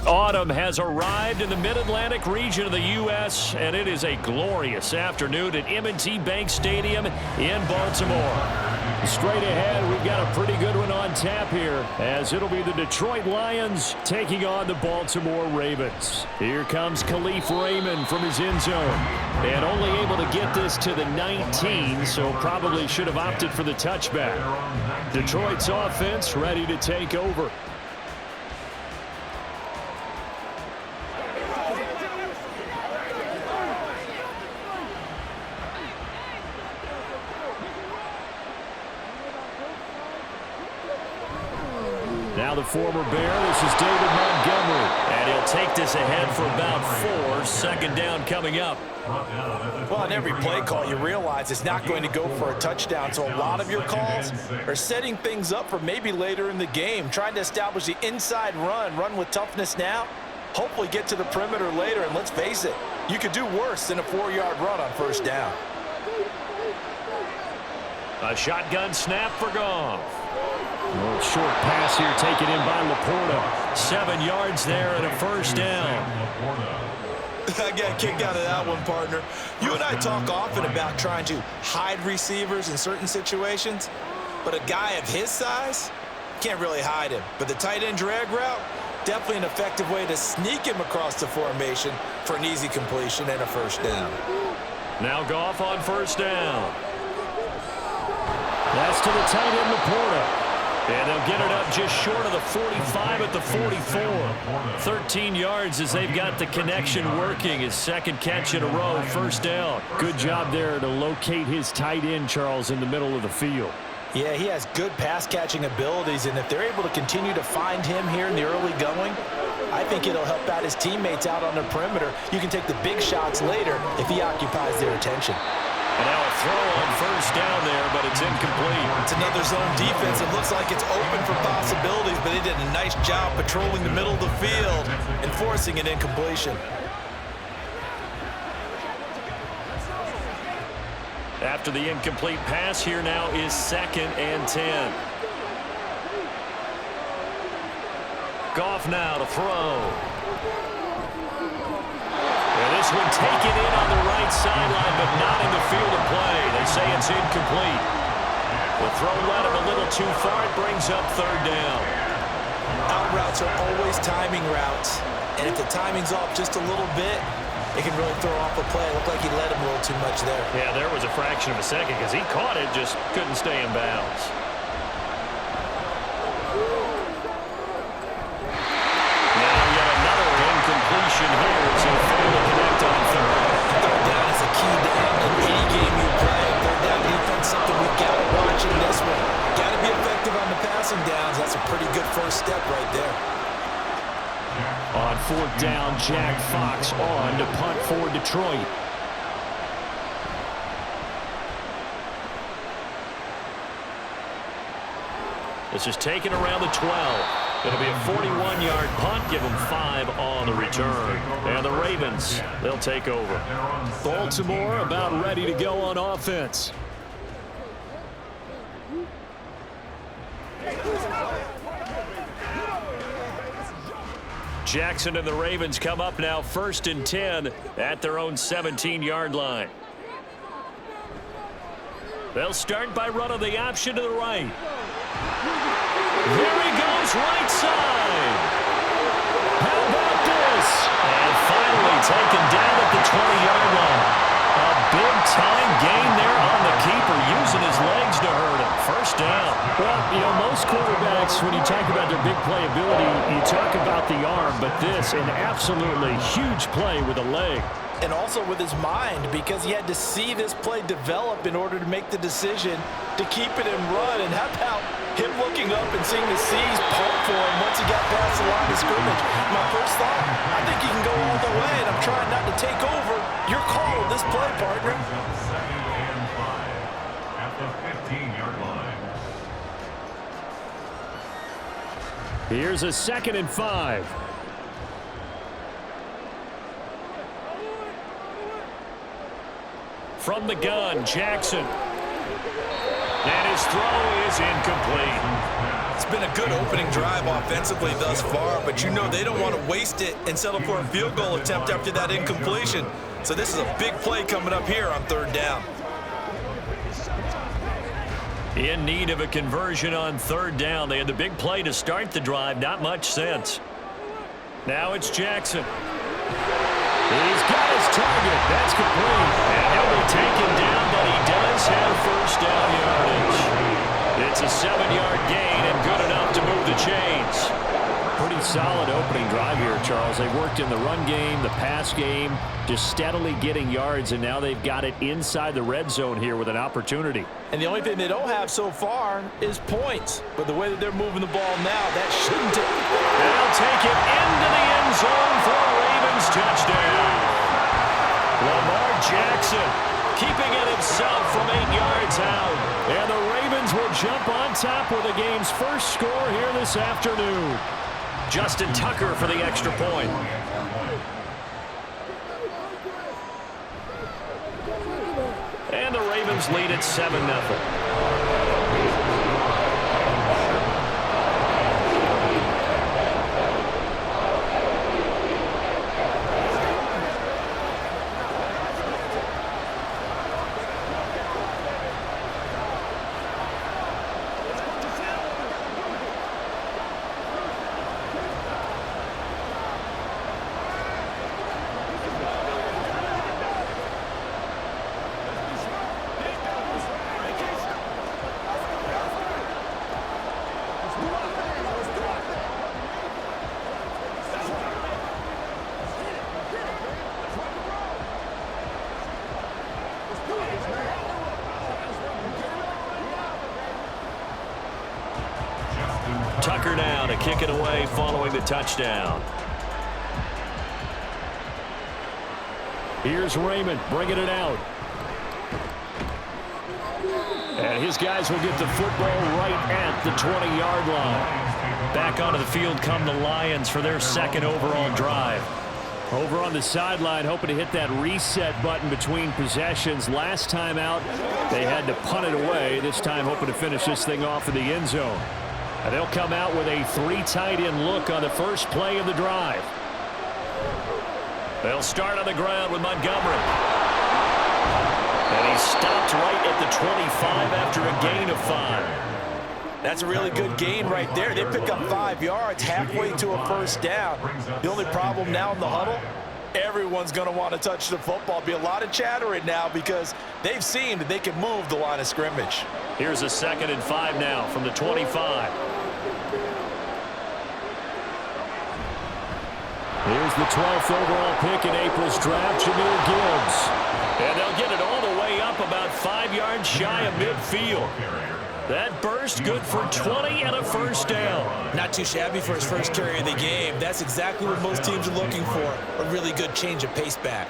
Autumn has arrived in the mid-Atlantic region of the U.S., and it is a glorious afternoon at M&T Bank Stadium in Baltimore. Straight ahead, we've got a pretty good one on tap here, as it'll be the Detroit Lions taking on the Baltimore Ravens. Here comes Khalif Raymond from his end zone, and only able to get this to the 19, so probably should have opted for the touchback. Detroit's offense ready to take over. Now the former Bear, this is David Montgomery. And he'll take this ahead for about 4. Second down coming up. Well, on every play call, you realize it's not going to go for a touchdown. So a lot of your calls are setting things up for maybe later in the game, trying to establish the inside run with toughness now, hopefully get to the perimeter later. And let's face it, you could do worse than a 4-yard run on first down. A shotgun snap for Goff. A short pass here taken in by Laporta. 7 yards there and a first down. I got a kick out of that one, partner. You and I talk often about trying to hide receivers in certain situations, but a guy of his size can't really hide him. But the tight end drag route, definitely an effective way to sneak him across the formation for an easy completion and a first down. Now Goff on first down. That's to the tight end, Laporta. And they'll get it up just short of the 45 at the 44. 13 yards as they've got the connection working. His second catch in a row, first down. Good job there to locate his tight end, Charles, in the middle of the field. Yeah, he has good pass-catching abilities, and if they're able to continue to find him here in the early going, I think it'll help out his teammates out on the perimeter. You can take the big shots later if he occupies their attention. And now a throw on first down there, but it's incomplete. It's another zone defense. It looks like it's open for possibilities, but they did a nice job patrolling the middle of the field and forcing an incompletion. After the incomplete pass, here now is 2nd and 10. Goff now to throw. And this one taken in on the right sideline, but not in the field of play. They say it's incomplete. The throw led him a little too far. It brings up 3rd down. Out routes are always timing routes, and if the timing's off just a little bit, it can really throw off a play. It looked like he led him a little too much there. Yeah, there was a fraction of a second because he caught it, just couldn't stay in bounds. Now yet another incompletion here as they fail to connect on 3rd. Third down is a key down in any game you play. Third down defense, something we've got to watch in this one. Got to be effective on the passing downs. That's a pretty good first step right there. On 4th down, Jack Fox on to punt for Detroit. This is taken around the 12. It'll be a 41-yard punt. Give them 5 on the return. And the Ravens, they'll take over. Baltimore about ready to go on offense. Jackson and the Ravens come up now 1st and 10 at their own 17-yard line. They'll start by running the option to the right. Here he goes, right side. How about this? And finally taken down at the 20-yard line. A big-time gain there on the keeper, using his legs to hurt him. First down. Well, you know, most quarterbacks, when you talk about their big play ability, you talk about the arm, but this, an absolutely huge play with a leg. And also with his mind, because he had to see this play develop in order to make the decision to keep it and run. And how about him looking up and seeing the C's pump for him once he got past the line of scrimmage? My first thought, I think he can go all the way, and I'm trying not to take over. Your call with this play, partner. At the 15-yard line. Here's a 2nd and 5. From the gun, Jackson. And his throw is incomplete. It's been a good opening drive offensively thus far, but you know they don't want to waste it and settle for a field goal attempt after that incompletion. So this is a big play coming up here on 3rd down. In need of a conversion on 3rd down. They had the big play to start the drive. Not much sense. Now it's Jackson. He's got his target. That's complete. And he'll be taken down, but he does have 1st down yardage. It's a 7-yard gain and good enough to move the chains. Pretty solid opening drive here, Charles. They've worked in the run game, the pass game, just steadily getting yards, and now they've got it inside the red zone here with an opportunity. And the only thing they don't have so far is points. But the way that they're moving the ball now, that shouldn't take it. They'll take it into the end zone for a Ravens touchdown. Lamar Jackson keeping it himself from 8 yards out. And the Ravens will jump on top with the game's first score here this afternoon. Justin Tucker for the extra point. And the Ravens lead at 7-0. Tucker now to kick it away following the touchdown. Here's Raymond bringing it out. And his guys will get the football right at the 20-yard line. Back onto the field come the Lions for their 2nd overall drive. Over on the sideline, hoping to hit that reset button between possessions. Last time out, they had to punt it away. This time hoping to finish this thing off in the end zone. And they'll come out with a 3 tight end look on the first play of the drive. They'll start on the ground with Montgomery. And he's stopped right at the 25 after a gain of 5. That's a really good gain right there. They pick up 5 yards halfway to a 1st down. The only problem now in the huddle, everyone's going to want to touch the football. Be a lot of chatter right now because they've seen that they can move the line of scrimmage. Here's a 2nd and 5 now from the 25. Here's the 12th overall pick in April's draft, Jahmyr Gibbs. And they'll get it all the way up about 5 yards shy of midfield. That burst good for 20 and a 1st down. Not too shabby for his first carry of the game. That's exactly what most teams are looking for, a really good change of pace back.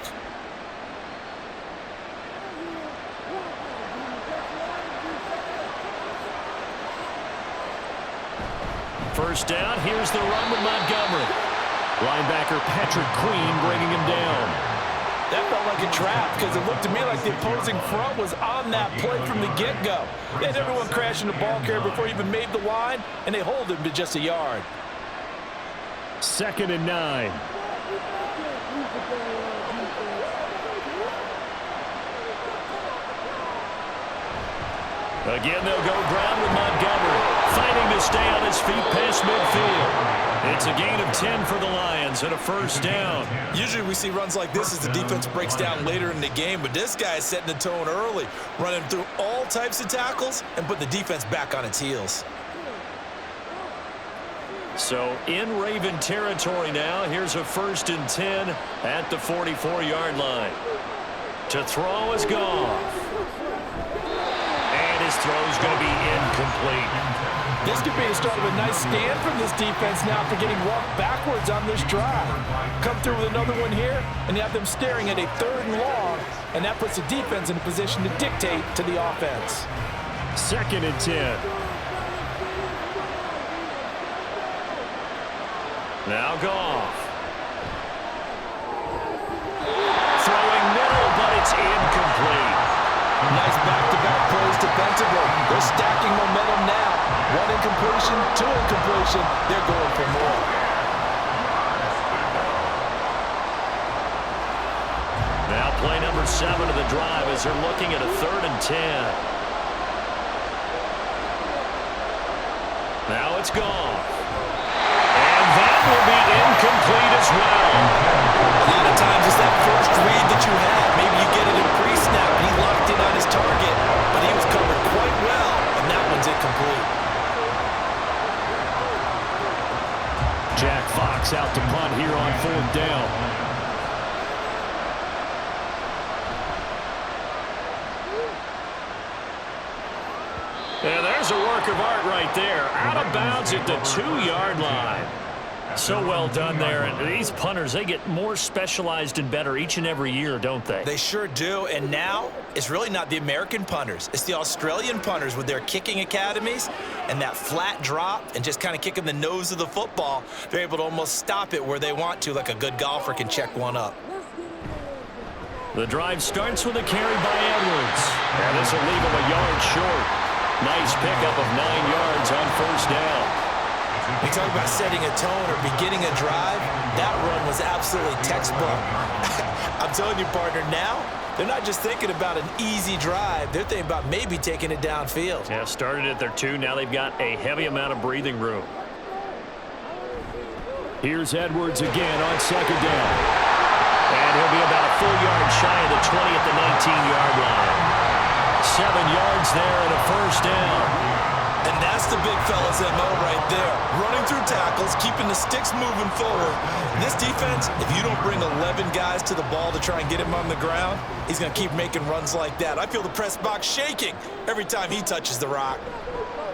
First down, here's the run with Montgomery. Linebacker Patrick Queen bringing him down. That felt like a trap because it looked to me like the opposing front was on that play from the get-go. They had everyone crashing the ball carrier before he even made the line, and they hold him to just a yard. 2nd and 9. Again, they'll go ground with Montgomery, fighting to stay on his feet past midfield. It's a gain of 10 for the Lions and a 1st down. Usually we see runs like this as the defense breaks down later in the game, but this guy is setting the tone early, running through all types of tackles and put the defense back on its heels. So in Raven territory now, here's a 1st and 10 at the 44-yard line. To throw is Goff. And his throw is going to be incomplete. This could be the start of a nice stand from this defense now for getting walked backwards on this drive. Come through with another one here, and you have them staring at a 3rd and long, and that puts the defense in a position to dictate to the offense. 2nd and 10. Now Goff. Throwing middle, but it's incomplete. Nice back-to-back plays defensively. They're stacking momentum now. One incompletion, two incompletion, they're going for more. Now play number 7 of the drive as they're looking at a 3rd and 10. Now it's gone. And that will be incomplete as well. A lot of times it's that first read that you have. Maybe you get it in pre-snap and he locked in on his target, but he was covered quite well, and that one's incomplete. Jack Fox out to punt here on 4th down. And there's a work of art right there. Out of bounds at the 2-yard line. So well done there. And these punters, they get more specialized and better each and every year, don't they? They sure do. And now it's really not the American punters. It's the Australian punters with their kicking academies and that flat drop and just kind of kicking the nose of the football. They're able to almost stop it where they want to, like a good golfer can check one up. The drive starts with a carry by Edwards. And this will leave him a yard short. Nice pickup of 9 yards on 1st down. You talk about setting a tone or beginning a drive. That run was absolutely textbook. I'm telling you, partner, now they're not just thinking about an easy drive. They're thinking about maybe taking it downfield. Yeah, started at their 2. Now they've got a heavy amount of breathing room. Here's Edwards again on 2nd down. And he'll be about a full yard shy of the 20 at the 19-yard line. 7 yards there and a 1st down. And that's the big fella's MO right there. Running through tackles, keeping the sticks moving forward. This defense, if you don't bring 11 guys to the ball to try and get him on the ground, he's going to keep making runs like that. I feel the press box shaking every time he touches the rock.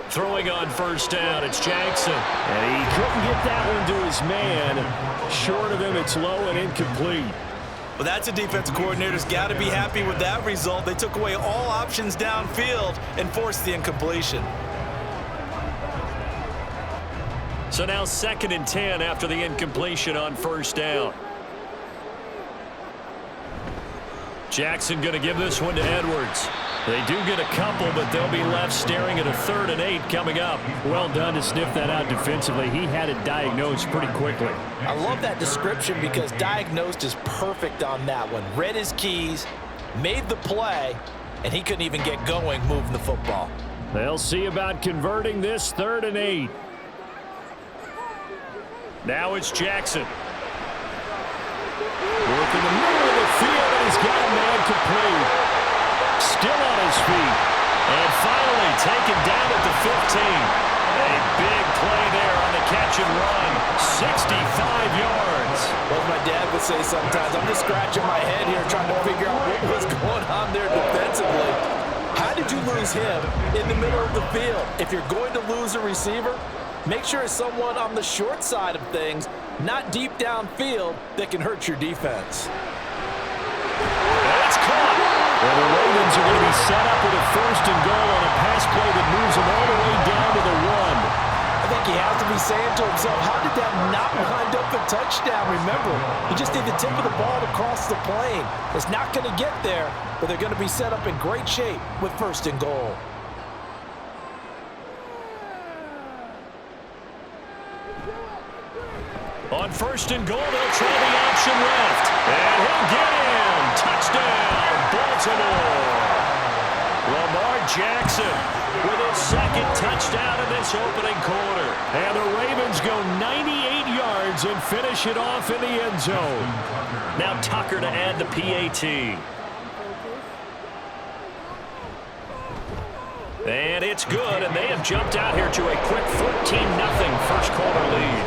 Throwing on 1st down, it's Jackson. And he couldn't get that one to his man. Short of him, it's low and incomplete. Well, that's a defensive coordinator's got to be happy with that result. They took away all options downfield and forced the incompletion. So now 2nd and 10 after the incompletion on 1st down. Jackson going to give this one to Edwards. They do get a couple, but they'll be left staring at a 3rd and 8 coming up. Well done to sniff that out defensively. He had it diagnosed pretty quickly. I love that description because diagnosed is perfect on that one. Read his keys, made the play, and he couldn't even get going moving the football. They'll see about converting this 3rd and 8. Now it's Jackson. Working the middle of the field, and he's got a man complete. Still on his feet. And finally taken down at the 15. A big play there on the catch and run. 65 yards. Well, as my dad would say sometimes, I'm just scratching my head here trying to figure out what was going on there defensively. How did you lose him in the middle of the field? If you're going to lose a receiver, make sure it's someone on the short side of things, not deep downfield, that can hurt your defense. That's caught. And the Ravens are going to be set up with a 1st and goal on a pass play that moves them all the way down to the 1. I think he has to be saying to himself, how did that not wind up a touchdown? Remember, he just did the tip of the ball to cross the plane. It's not going to get there, but they're going to be set up in great shape with 1st and goal. On 1st and goal, they'll try the option left. And he'll get in. Touchdown, Baltimore. Lamar Jackson with his 2nd touchdown in this opening quarter. And the Ravens go 98 yards and finish it off in the end zone. Now Tucker to add the PAT. And it's good, and they have jumped out here to a quick 14-0 first quarter lead.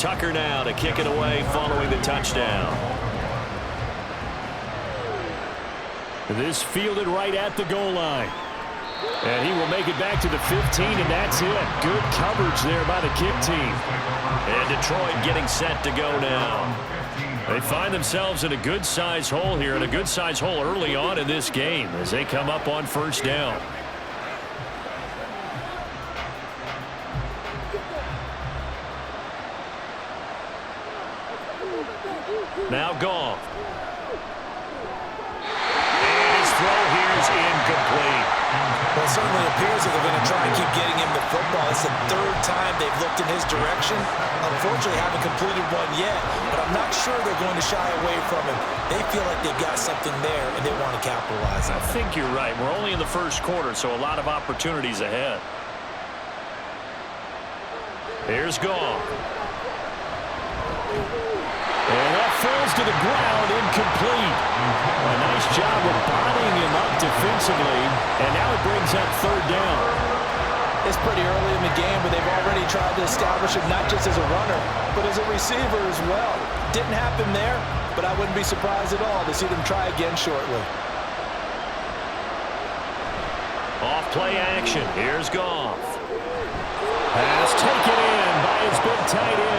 Tucker now to kick it away following the touchdown. This fielded right at the goal line. And he will make it back to the 15, and that's it. Good coverage there by the kick team. And Detroit getting set to go now. They find themselves in a good-sized hole here, and a good-sized hole early on in this game as they come up on first down. Now Goff. And his throw here is incomplete. Well, it certainly appears that they're going to try and keep getting him the football. It's the third time they've looked in his direction. Unfortunately, haven't completed one yet, but I'm not sure they're going to shy away from him. They feel like they've got something there, and they want to capitalize on it. I think you're right. We're only in the first quarter, so a lot of opportunities ahead. Here's Goff. And that falls to the ground, incomplete. A nice job of bodying him up defensively, and now it brings up third down. It's pretty early in the game, but they've already tried to establish him not just as a runner, but as a receiver as well. Didn't happen there, but I wouldn't be surprised at all to see them try again shortly. Off play action. Here's Goff. Pass taken in by his big tight end.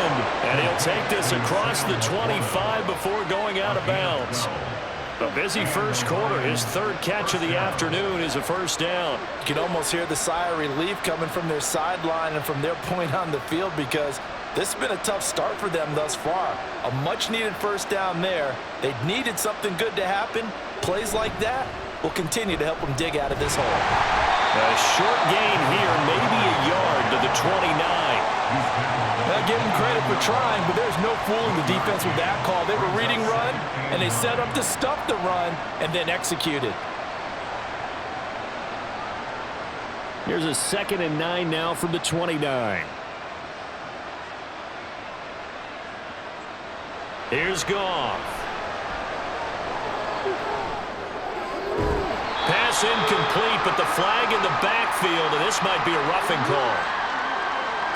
And he'll take this across the 25 before going out of bounds. A busy first quarter. His third catch of the afternoon is a first down. You can almost hear the sigh of relief coming from their sideline and from their point on the field, because this has been a tough start for them thus far. A much-needed first down there. They needed something good to happen. Plays like that will continue to help them dig out of this hole. A short gain here, maybe a yard to the 29. Now, give them credit for trying, but there's no fooling the defense with that call. They were reading run, and they set up to stuff the run and then executed. Here's a 2nd and 9 now from the 29. Here's Goff. Pass incomplete, but the flag in the backfield, and this might be a roughing call.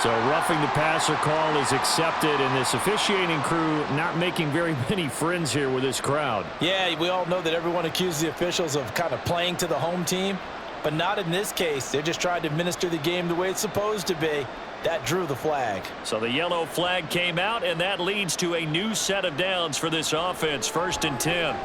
So roughing the passer call is accepted, and this officiating crew not making very many friends here with this crowd. Yeah, we all know that everyone accuses the officials of kind of playing to the home team, but not in this case. They're just trying to administer the game the way it's supposed to be. That drew the flag. So the yellow flag came out, and that leads to a new set of downs for this offense. 1st and 10.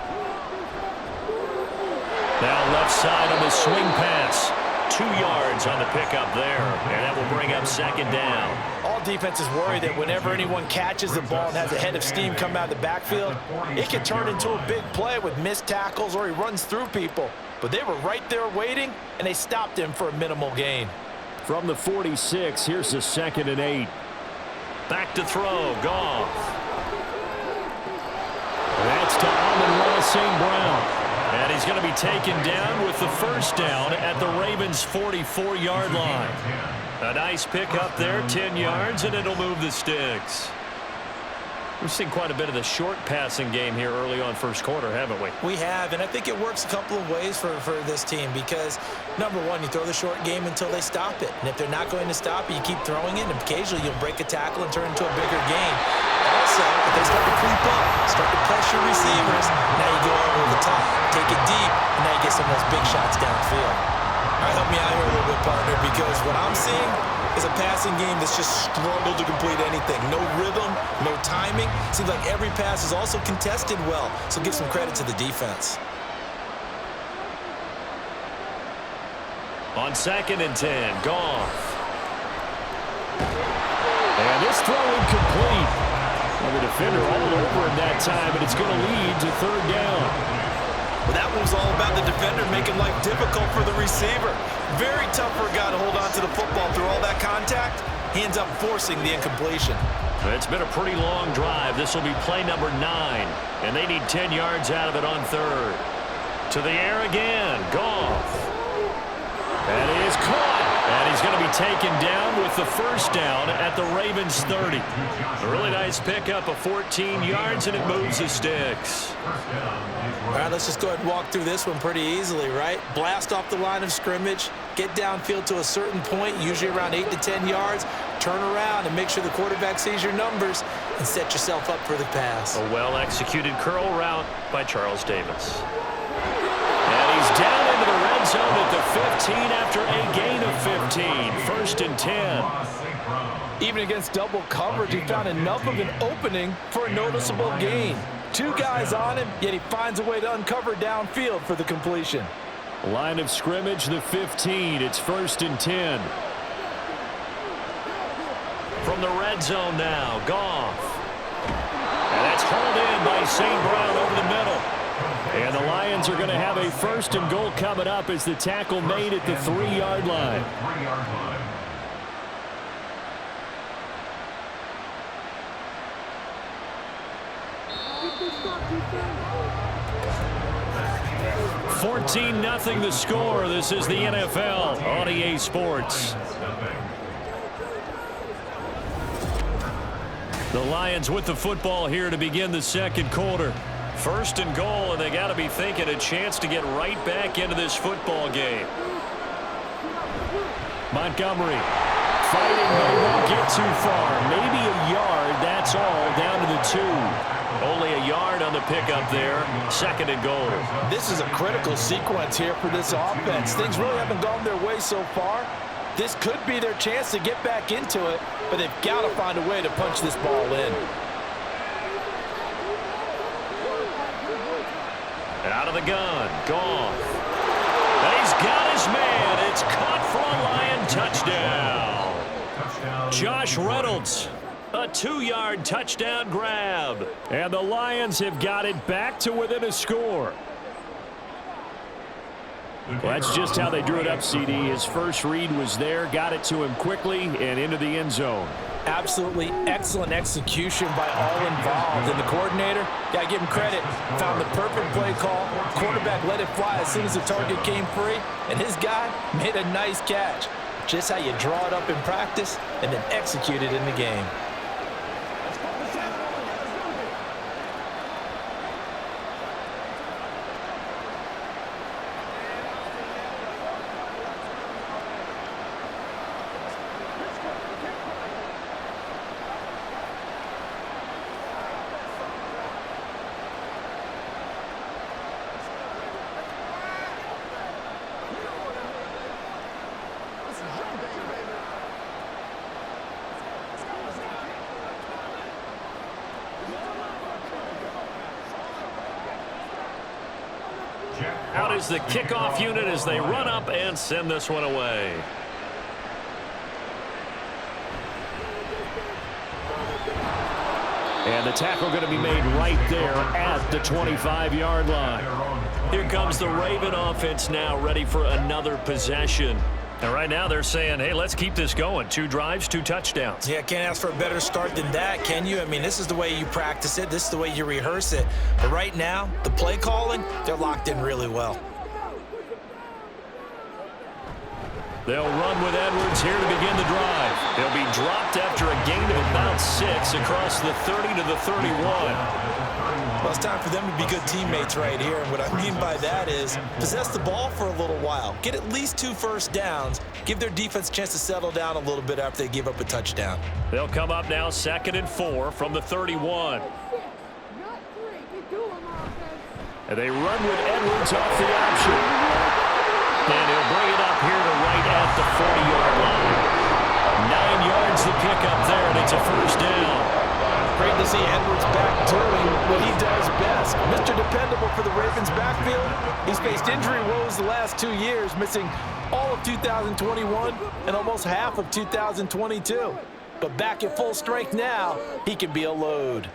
Now left side on the swing pass. 2 yards on the pickup there, and that will bring up 2nd down. All defenses worry that whenever anyone catches the ball and has a head of steam come out of the backfield, it can turn into a big play with missed tackles or he runs through people. But they were right there waiting, and they stopped him for a minimal gain. From the 46, here's the 2nd and 8. Back to throw, Goff. That's to Amon-Ra St. Brown. And he's going to be taken down with the first down at the Ravens' 44-yard line. A nice pickup there, 10 yards, and it'll move the sticks. We've seen quite a bit of the short passing game here early on first quarter, haven't we? We have, and I think it works a couple of ways for this team because, number one, you throw the short game until they stop it. And if they're not going to stop it, you keep throwing it, and occasionally you'll break a tackle and turn it into a bigger game. Also, if they start to creep up, start to pressure receivers, now you go over the top, take it deep, and now you get some of those big shots downfield. All right, help me out here a little bit, partner, because what I'm seeing is a passing game that's just struggled to complete anything. No rhythm, no timing. Seems like every pass is also contested well, so give some credit to the defense. On 2nd and 10, Goff. And this throw incomplete. Well, the defender all over him that time, but it's going to lead to 3rd down. Well, that was all about the defender making life difficult for the receiver. Very tough for a guy to hold on to the football through all that contact. He ends up forcing the incompletion. It's been a pretty long drive. This will be play number 9, and they need 10 yards out of it on 3rd. To the air again, Goff. That is caught, And he's going to be taken down with the first down at the Ravens 30. A really nice pickup of 14 yards, and it moves the sticks. All right, let's just go ahead and walk through this one pretty easily, right? Blast off the line of scrimmage, get downfield to a certain point, usually around 8 to 10 yards, turn around and make sure the quarterback sees your numbers and set yourself up for the pass. A well-executed curl route by Charles Davis. And he's down into the red zone at the 15 after a gain of 15. First and 10. Even against double coverage, he found enough of an opening for a noticeable gain. Two guys on him, yet he finds a way to uncover downfield for the completion. Line of scrimmage, the 15. It's first and 10. From the red zone now, Goff. And that's hauled in by St. Brown over the middle. And the Lions are going to have a first and goal coming up as the tackle made at the 3-yard line. $14-0 the score. This is the NFL on EA Sports. The Lions with the football here to begin the second quarter. First and goal, and they got to be thinking a chance to get right back into this football game. Montgomery fighting, but he won't get too far. Maybe a yard, that's all, down to the 2. Only a yard on the pickup there. Second and goal. This is a critical sequence here for this offense. Things really haven't gone their way so far. This could be their chance to get back into it, but they've got to find a way to punch this ball in. Out of the gun, Goff. And he's got his man. It's caught for a Lion touchdown. Josh Reynolds, a 2-yard touchdown grab. And the Lions have got it back to within a score. Well, that's just how they drew it up, CD. His first read was there, got it to him quickly, and into the end zone. Absolutely excellent execution by all involved. And the coordinator, got to give him credit, found the perfect play call. Quarterback let it fly as soon as the target came free, and his guy made a nice catch. Just how you draw it up in practice and then execute it in the game. Out is the kickoff unit as they run up and send this one away. And the tackle going to be made right there at the 25-yard line. Here comes the Raven offense now, ready for another possession. And right now they're saying, hey, let's keep this going. 2 drives, 2 touchdowns. Yeah, can't ask for a better start than that, can you? I mean, this is the way you practice it. This is the way you rehearse it. But right now, the play calling, they're locked in really well. They'll run with Edwards here to begin the drive. He'll be dropped after a gain of about 6 across the 30 to the 31. Well, it's time for them to be good teammates right here. And what I mean by that is possess the ball for a little while. Get at least 2 first downs. Give their defense a chance to settle down a little bit after they give up a touchdown. They'll come up now 2nd and 4 from the 31. And they run with Edwards off the option. And he'll bring it up here to right at the 40-yard line. 9 yards to pick up there, and it's a first down. Great to see Edwards back doing what he does best. Mr. Dependable for the Ravens backfield. He's faced injury woes the last 2 years, missing all of 2021 and almost half of 2022. But back at full strength now, he can be a load.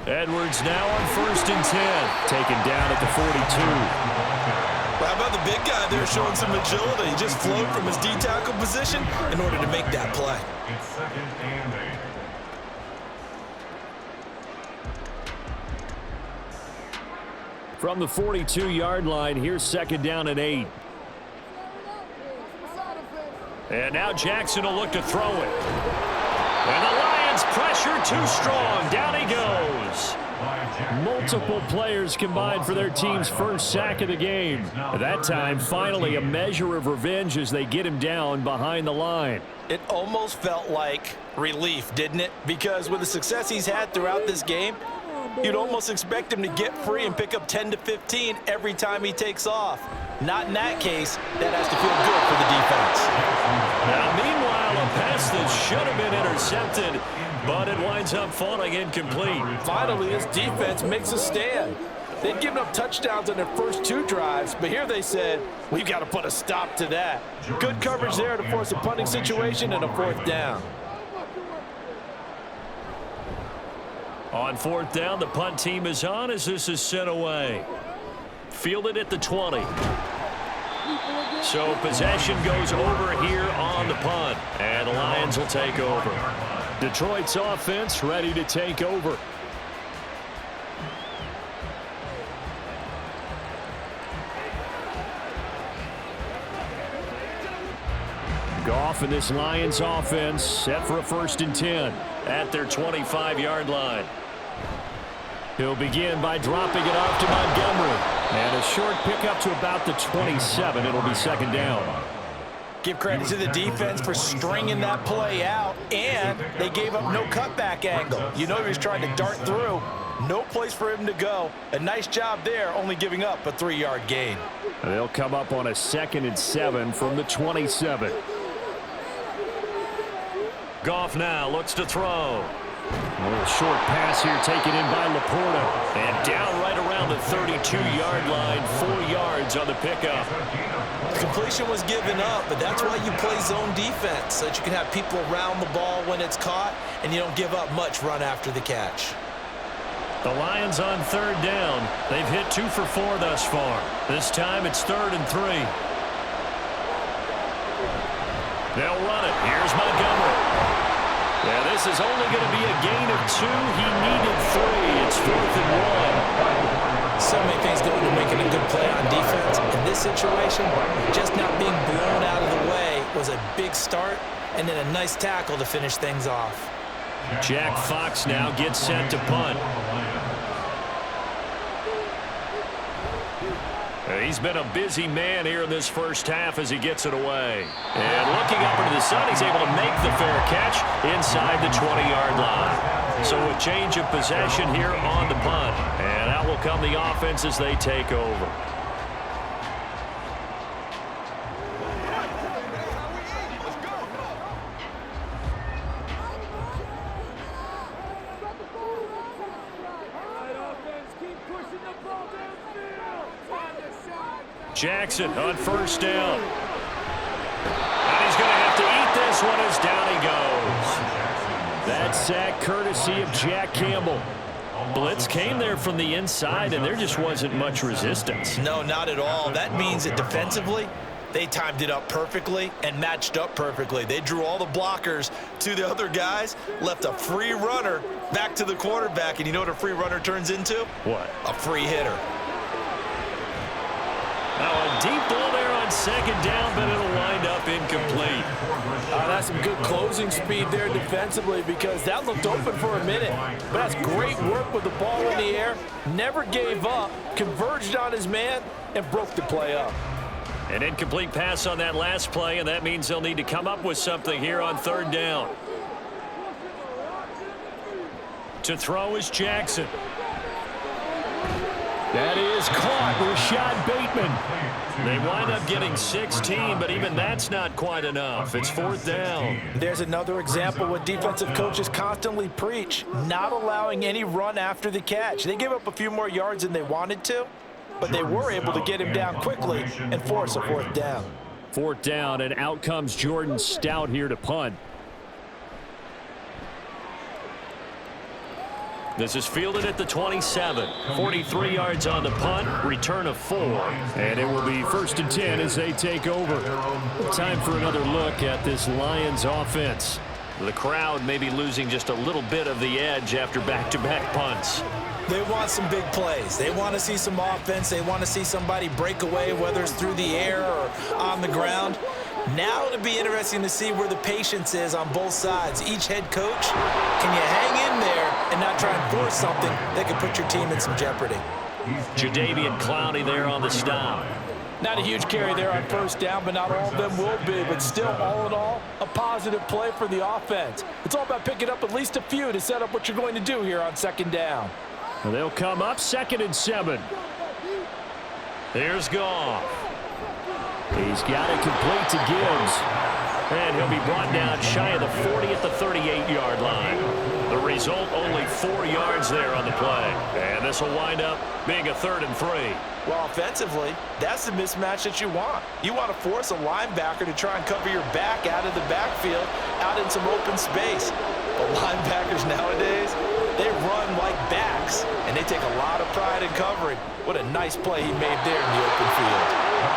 Edwards now on 1st and 10. Taken down at the 42. Well, how about the big guy there showing some agility? He just flowed from his D-tackle position in order to make that play. It's 2nd and 8. From the 42-yard line, here's 2nd down and 8. And now Jackson will look to throw it. And the Lions pressure too strong. Down he goes. Multiple players combined for their team's first sack of the game. At that time, finally a measure of revenge as they get him down behind the line. It almost felt like relief, didn't it? Because with the success he's had throughout this game, you'd almost expect him to get free and pick up 10 to 15 every time he takes off. Not in that case. That has to feel good for the defense. Now, meanwhile, a pass that should have been intercepted, but it winds up falling incomplete. Finally, his defense makes a stand. They'd given up touchdowns on their first 2 drives, but here they said, we've got to put a stop to that. Good coverage there to force a punting situation and a 4th down. On 4th down, the punt team is on as this is sent away. Fielded at the 20. So possession goes over here on the punt, and the Lions will take over. Detroit's offense ready to take over. Goff and this Lions offense set for a 1st and 10 at their 25-yard line. He'll begin by dropping it off to Montgomery. And a short pickup to about the 27. It'll be 2nd down. Give credit to the defense for stringing that play out, and they gave up no cutback angle. You know he was trying to dart through. No place for him to go. A nice job there, only giving up a 3-yard gain. They'll come up on a 2nd and 7 from the 27. Goff now looks to throw. A little short pass here taken in by Laporta. And down right around the 32-yard line, 4 yards on the pickup. Completion was given up, but that's why you play zone defense, so that you can have people around the ball when it's caught, and you don't give up much run after the catch. The Lions on 3rd down. They've hit 2 for 4 thus far. This time it's 3rd and 3. They'll run it. Here's Montgomery. Yeah, this is only going to be a gain of 2. He needed 3. It's 4th and 1. So many things go into making a good play on defense. In this situation, just not being blown out of the way was a big start, and then a nice tackle to finish things off. Jack Fox now gets set to punt. He's been a busy man here in this first half as he gets it away. And looking up into the sun, he's able to make the fair catch inside the 20-yard line. So a change of possession here on the punt. And out will come the offense as they take over. Jackson on 1st down. And he's going to have to eat this one as down he goes. That sack courtesy of Jack Campbell. Blitz came there from the inside, and there just wasn't much resistance. No, not at all. That means that defensively, they timed it up perfectly and matched up perfectly. They drew all the blockers to the other guys, left a free runner back to the quarterback, and you know what a free runner turns into? What? A free hitter. Now a deep ball there on 2nd down, but it'll wind up incomplete. That's some good closing speed there defensively, because that looked open for a minute. But that's great work with the ball in the air. Never gave up, converged on his man, and broke the play up. An incomplete pass on that last play, and that means they'll need to come up with something here on 3rd down. To throw is Jackson. That is caught. Rashad Bateman. They wind up getting 16, but even that's not quite enough. It's 4th down. There's another example what defensive coaches constantly preach, not allowing any run after the catch. They gave up a few more yards than they wanted to, but they were able to get him down quickly and force a 4th down. 4th down, and out comes Jordan Stout here to punt. This is fielded at the 27. 43 yards on the punt, return of 4. And it will be 1st and 10 as they take over. Time for another look at this Lions offense. The crowd may be losing just a little bit of the edge after back-to-back punts. They want some big plays. They want to see some offense. They want to see somebody break away, whether it's through the air or on the ground. Now it'll be interesting to see where the patience is on both sides. Each head coach, can you hang in there and not try and force something that could put your team in some jeopardy? Jadeveon Clowney there on the stop. Not a huge carry there on first down, but not all of them will be. But still, all in all, a positive play for the offense. It's all about picking up at least a few to set up what you're going to do here on second down. Well, they'll come up 2nd and 7. Here's Goff. He's got it complete to Gibbs. And he'll be brought down shy of the 40 at the 38-yard line. The result, only 4 yards there on the play. And this will wind up being a 3rd and 3. Well, offensively, that's the mismatch that you want. You want to force a linebacker to try and cover your back out of the backfield, out in some open space. But linebackers nowadays, they run like backs, and they take a lot of pride in covering. What a nice play he made there in the open field.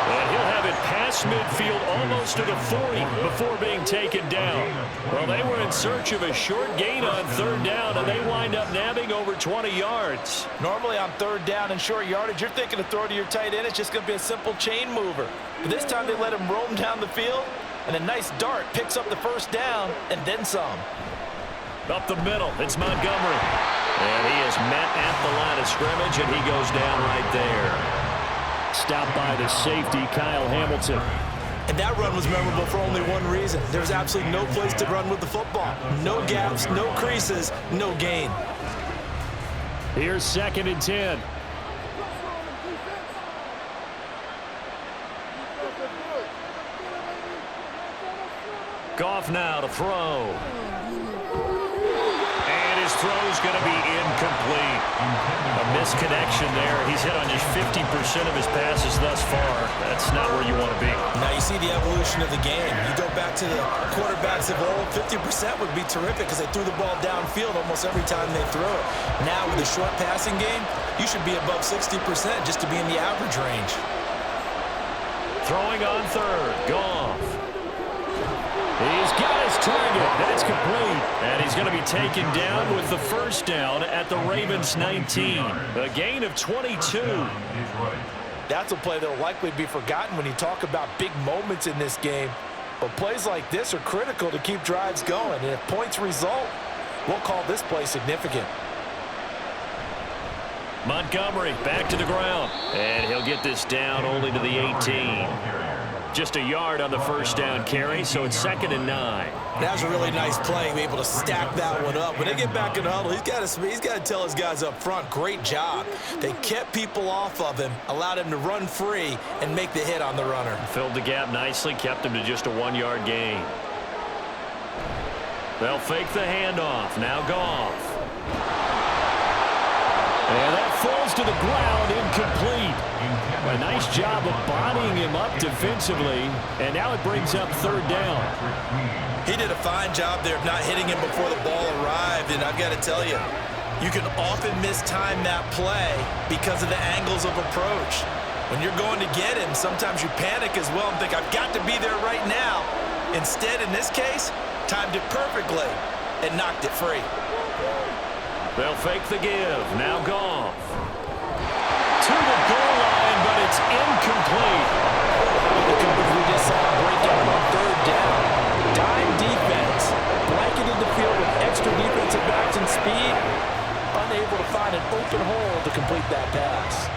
And he'll have it past midfield almost to the 40 before being taken down. Well, they were in search of a short gain on 3rd down, and they wind up nabbing over 20 yards. Normally on 3rd down and short yardage, you're thinking to throw to your tight end. It's just going to be a simple chain mover. But this time they let him roam down the field, and a nice dart picks up the 1st down and then some. Up the middle, it's Montgomery. And he is met at the line of scrimmage, and he goes down right there. Stopped by the safety, Kyle Hamilton. And that run was memorable for only one reason. There's absolutely no place to run with the football. No gaps, no creases, no gain. Here's 2nd and 10. Goff now to throw. And his throw's going to be incomplete. A misconnection there. He's hit on just 50% of his passes thus far. That's not where you want to be. Now you see the evolution of the game. You go back to the quarterbacks of old, 50% would be terrific because they threw the ball downfield almost every time they threw it. Now with the short passing game, you should be above 60% just to be in the average range. Throwing on 3rd, Goff. He's got his target. That's complete. And he's going to be taken down with the 1st down at the Ravens 19. A gain of 22. That's a play that will likely be forgotten when you talk about big moments in this game. But plays like this are critical to keep drives going. And if points result, we'll call this play significant. Montgomery back to the ground. And he'll get this down only to the 18. Just a yard on the 1st down carry, so it's 2nd and 9. That was a really nice play, be able to stack that one up. When they get back in the huddle, he's got to tell his guys up front, great job. They kept people off of him, allowed him to run free, and make the hit on the runner. Filled the gap nicely, kept him to just a 1-yard gain. They'll fake the handoff. Now Goff. And that falls to the ground, incomplete. A nice job of bodying him up defensively, and now it brings up 3rd down. He did a fine job there of not hitting him before the ball arrived, and I've got to tell you, you can often mistime that play because of the angles of approach. When you're going to get him, sometimes you panic as well and think, I've got to be there right now. Instead, in this case, timed it perfectly and knocked it free. They'll fake the give. Now Goff. To the goal line, but it's incomplete. The coverage we just saw break out on 3rd down. Dime defense. Blanketed the field with extra defensive backs and speed. Unable to find an open hole to complete that pass.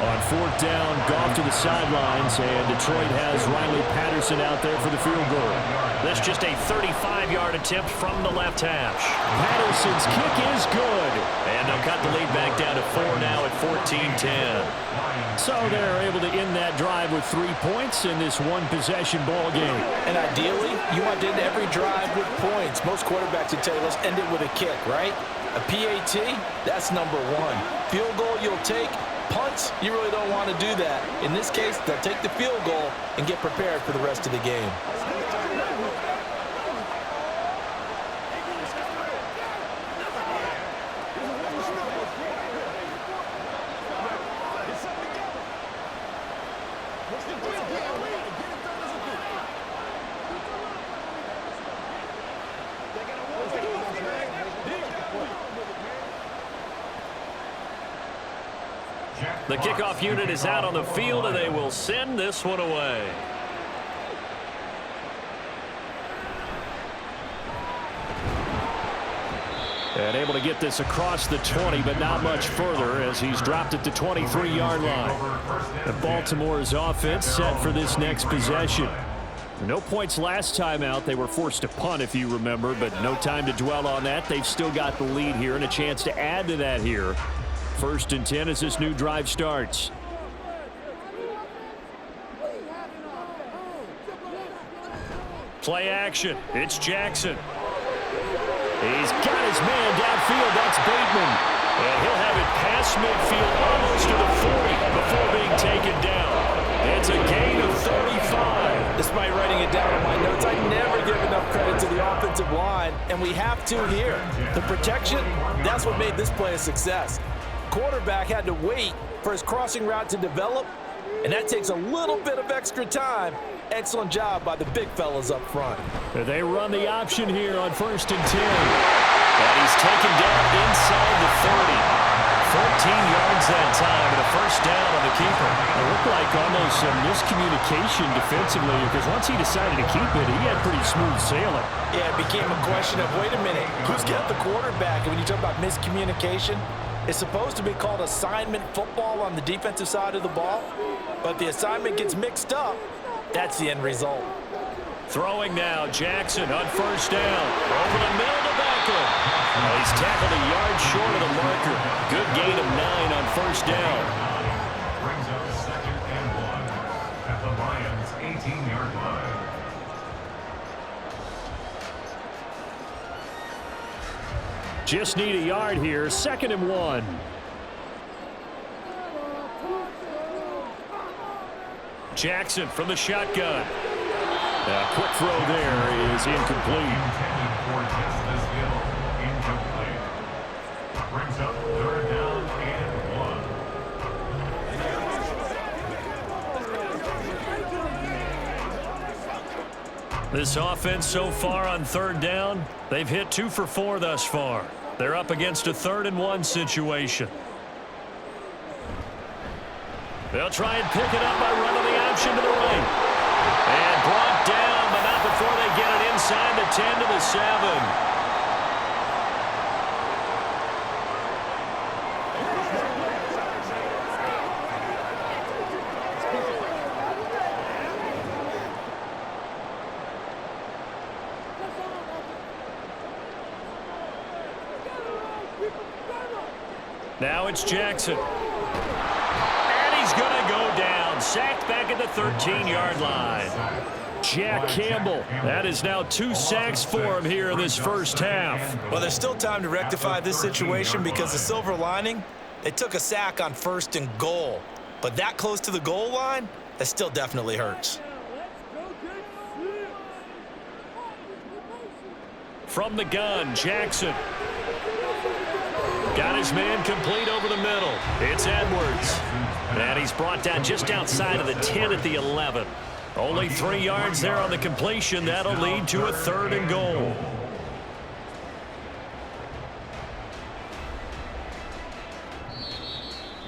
On 4th down, Goff to the sidelines, and Detroit has Riley Patterson out there for the field goal. That's just a 35-yard attempt from the left hash. Patterson's kick is good, and they'll cut the lead back down to 4 now at 14-10. So they're able to end that drive with 3 points in this one-possession ball game. And ideally, you want to end every drive with points. Most quarterbacks would tell you, let's end it with a kick, right? A PAT, that's number 1. Field goal you'll take. Punts, you really don't want to do that. In this case, they'll take the field goal and get prepared for the rest of the game. The kickoff unit is out on the field, and they will send this one away. And able to get this across the 20, but not much further as he's dropped it to 23-yard line. And Baltimore's offense set for this next possession. No points last time out. They were forced to punt, if you remember, but no time to dwell on that. They've still got the lead here and a chance to add to that here. 1st and 10 as this new drive starts. Play action. It's Jackson. He's got his man downfield. That's Bateman. And he'll have it past midfield almost to the 40 before being taken down. It's a gain of 35. Despite writing it down on my notes, I never give enough credit to the offensive line, and we have to here. The protection, that's what made this play a success. Quarterback had to wait for his crossing route to develop, and that takes a little bit of extra time. Excellent job by the big fellas up front. They run the option here on 1st and 10. And he's taken down inside the 30. 14 yards that time and a 1st down on the keeper. It looked like almost some miscommunication defensively because once he decided to keep it, he had pretty smooth sailing. Yeah, it became a question of, wait a minute, who's got the quarterback? And when you talk about miscommunication, it's supposed to be called assignment football on the defensive side of the ball, but the assignment gets mixed up. That's the end result. Throwing now, Jackson on 1st down. Over the middle to Beckham. He's tackled a yard short of the marker. Good gain of 9 on 1st down. Brings up 2nd and 1 at the Lions' 18-yard line. Just need a yard here. 2nd and 1. Jackson from the shotgun. A quick throw there is incomplete. Intended for just this hill. Incomplete. Brings up 3rd down and 1. This offense so far on 3rd down, they've hit 2 for 4 thus far. They're up against a 3rd and 1 situation. They'll try and pick it up by running the option to the right. And brought down, but not before they get it inside the 10 to the 7. Now it's Jackson. And he's going to go down. Sacked back at the 13-yard line. Jack Campbell. That is now 2 sacks for him here in this 1st half. Well, there's still time to rectify this situation because the silver lining, they took a sack on 1st and goal. But that close to the goal line, that still definitely hurts. From the gun, Jackson. Got his man complete over the middle. It's Edwards. And he's brought down just outside of the 10 at the 11. Only 3 yards there on the completion. That'll lead to a 3rd and goal.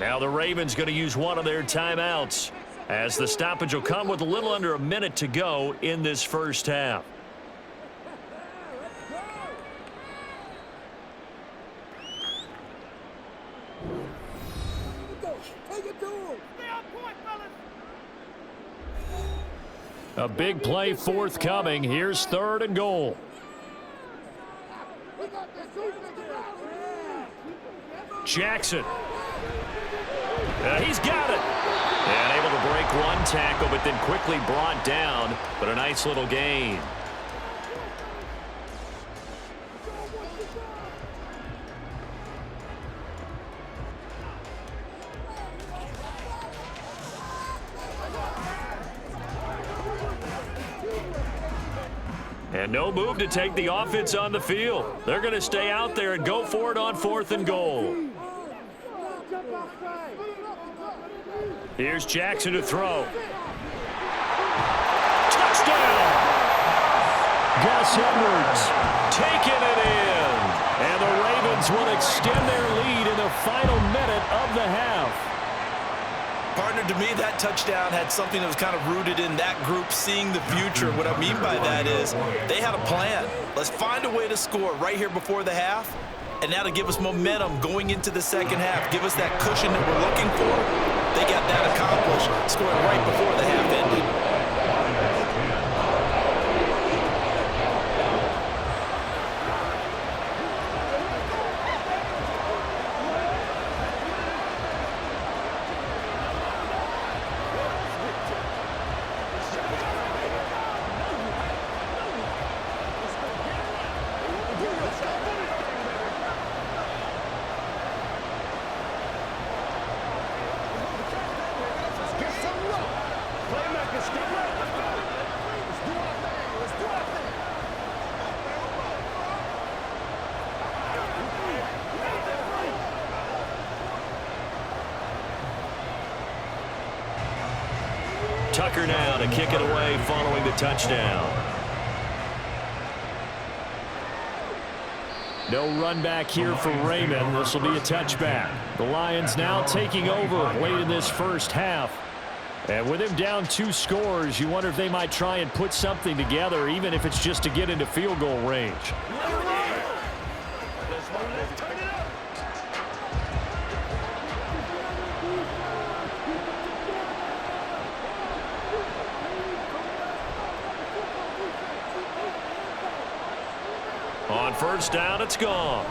Now the Ravens going to use one of their timeouts as the stoppage will come with a little under a minute to go in this 1st half. A big play forthcoming. Here's 3rd and goal. Jackson. He's got it. And able to break one tackle, but then quickly brought down. But a nice little gain. And no move to take the offense on the field. They're going to stay out there and go for it on 4th and goal. Here's Jackson to throw. Touchdown! Gus Edwards taking it in. And the Ravens will extend their lead in the final minute of the half. Partner, to me, that touchdown had something that was kind of rooted in that group seeing the future. What I mean by that is they had a plan. Let's find a way to score right here before the half, and that'll give us momentum going into the second half. Give us that cushion that we're looking for. They got that accomplished, scoring right before the half ended. Tucker now to kick it away following the touchdown. No run back here for Raymond. This will be a touchback. The Lions now taking over late in this first half. And with him down 2 scores, you wonder if they might try and put something together, even if it's just to get into field goal range. On first down, it's gone.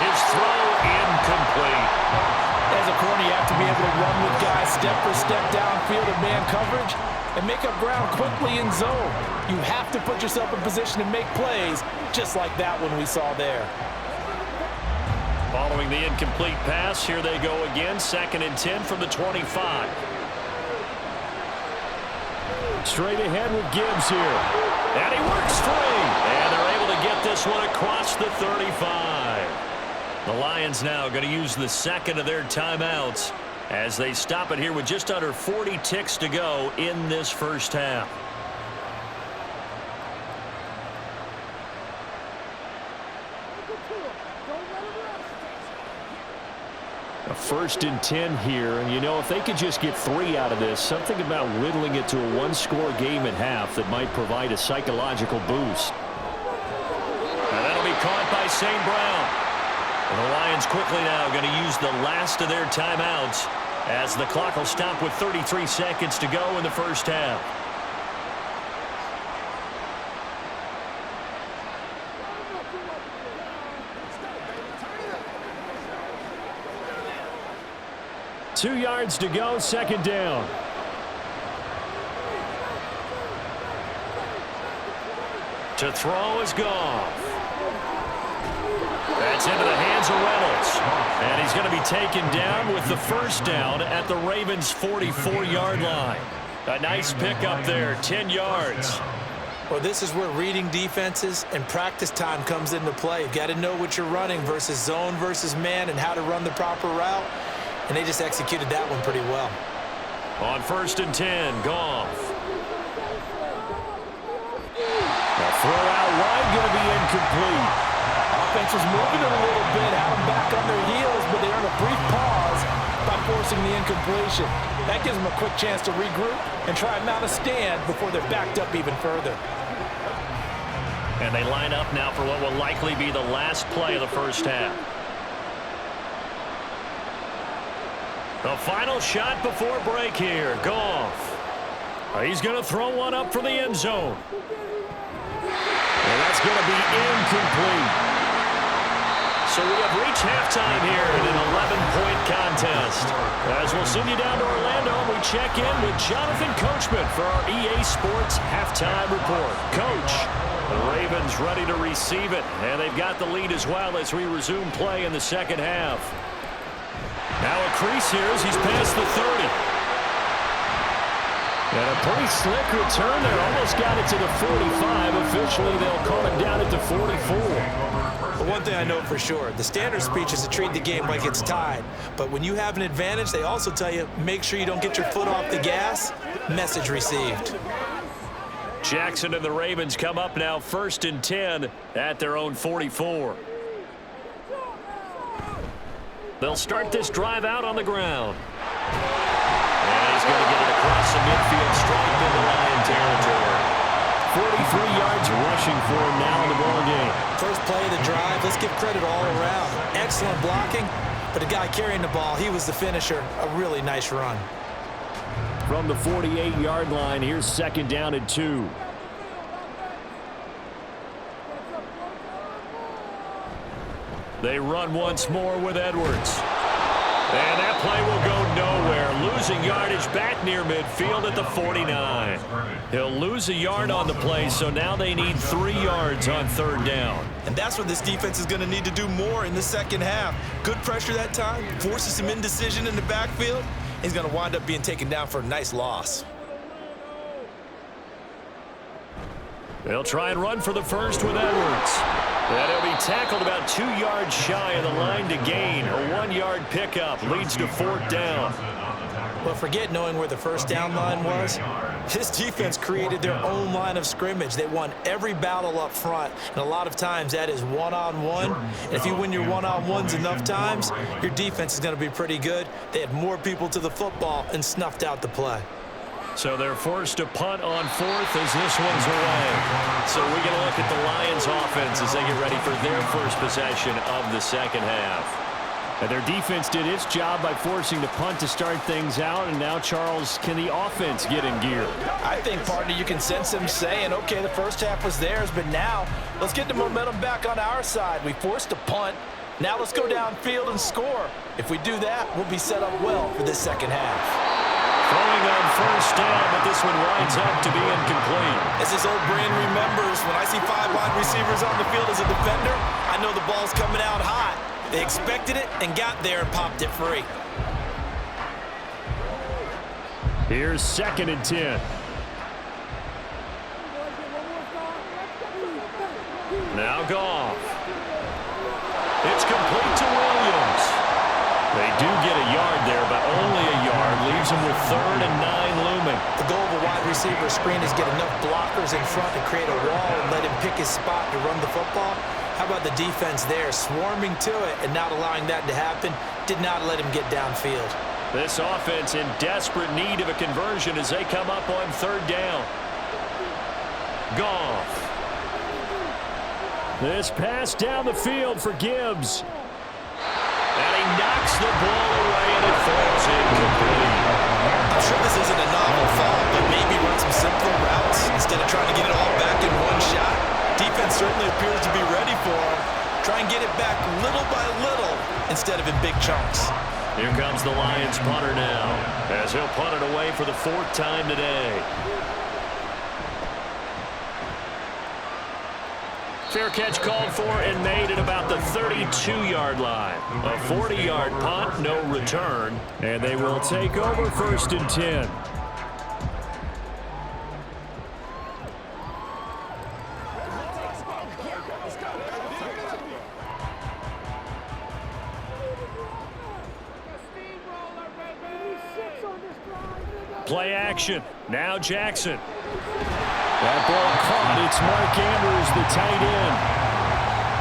His throw incomplete. As a corner, you have to be able to run with guys step for step downfield in man coverage and make up ground quickly in zone. You have to put yourself in position to make plays, just like that one we saw there. Following the incomplete pass, here they go again. 2nd and 10 from the 25. Straight ahead with Gibbs here. And he works free. And they're able to get this one across the 35. The Lions now going to use the second of their timeouts as they stop it here with just under 40 ticks to go in this first half. A 1st and 10 here, and you know, if they could just get 3 out of this, something about whittling it to a 1-score game at half that might provide a psychological boost. And that'll be caught by St. Brown. And the Lions quickly now going to use the last of their timeouts as the clock will stop with 33 seconds to go in the first half. Two yards to go, 2nd down. To throw is Goff. That's into the hands of Reynolds. And he's going to be taken down with the first down at the Ravens' 44-yard line. A nice pickup there, 10 yards. Well, this is where reading defenses and practice time comes into play. You've got to know what you're running versus zone versus man and how to run the proper route. And they just executed that one pretty well. On 1st and 10, Goff. The throw out wide going to be incomplete. Offense was moving it a little bit, had them back on their heels, but they earned a brief pause by forcing the incompletion. That gives them a quick chance to regroup and try and mount a stand before they're backed up even further. And they line up now for what will likely be the last play of the first half. The final shot before break here. Goff. He's going to throw one up for the end zone. And that's going to be incomplete. So we have reached halftime here in an 11-point contest. As we'll send you down to Orlando, we check in with Jonathan Coachman for our EA Sports Halftime Report. Coach, the Ravens ready to receive it, and they've got the lead as well as we resume play in the second half. Now a crease here as he's past the 30. And a pretty slick return there. Almost got it to the 45. Officially, they'll call it down at the 44. But one thing I know for sure, the standard speech is to treat the game like it's tied. But when you have an advantage, they also tell you, make sure you don't get your foot off the gas. Message received. Jackson and the Ravens come up now 1st and 10 at their own 44. They'll start this drive out on the ground. And he's going to get it across the midfield stripe into Lion territory. 43 yards rushing for him now in the ball game. First play of the drive, let's give credit all around. Excellent blocking, but the guy carrying the ball, he was the finisher. A really nice run. From the 48-yard line, here's second down and 2. They run once more with Edwards. And that play will go nowhere. Losing yardage back near midfield at the 49. He'll lose a yard on the play, so now they need 3 yards on third down. And that's what this defense is going to need to do more in the second half. Good pressure that time, forces some indecision in the backfield. He's going to wind up being taken down for a nice loss. They'll try and run for the first with Edwards. And he'll be tackled about 2 yards shy of the line to gain. A 1-yard pickup leads to fourth down. But forget knowing where the first down line was. This defense created their own line of scrimmage. They won every battle up front, and a lot of times that is one-on-one. And if you win your one-on-ones enough times, your defense is going to be pretty good. They had more people to the football and snuffed out the play. So they're forced to punt on fourth as this one's away. So we get a look at the Lions offense as they get ready for their first possession of the second half. And their defense did its job by forcing the punt to start things out. And now, Charles, can the offense get in gear? I think, partner, you can sense him saying, okay, the first half was theirs, but now let's get the momentum back on our side. We forced a punt. Now let's go downfield and score. If we do that, we'll be set up well for this second half. Throwing on first down, but this one winds up to be incomplete. As his old brain remembers, when I see 5 wide receivers on the field as a defender, I know the ball's coming out hot. They expected it and got there and popped it free. Here's second and 10. Now Goff. It's complete to Williams. They do get a yard there, but only a yard. Leaves them with 3rd and 9 looming. The goal of a wide receiver screen is get enough blockers in front to create a wall and let him pick his spot to run the football. How about the defense there, swarming to it and not allowing that to happen? Did not let him get downfield. This offense in desperate need of a conversion as they come up on third down. Goff. This pass down the field for Gibbs. And he knocks the ball away, and it falls incomplete. I'm sure this isn't a novel thought, but maybe run some simpler routes instead of trying to get it all back in one shot. Defense certainly appears to be ready for him. Try and get it back little by little instead of in big chunks. Here comes the Lions punter now, as he'll punt it away for the 4th time today. Fair catch called for and made at about the 32-yard line. A 40-yard punt, no return, and they will take over 1st and 10. Play action. Now Jackson. That ball caught. It's Mark Andrews, the tight end.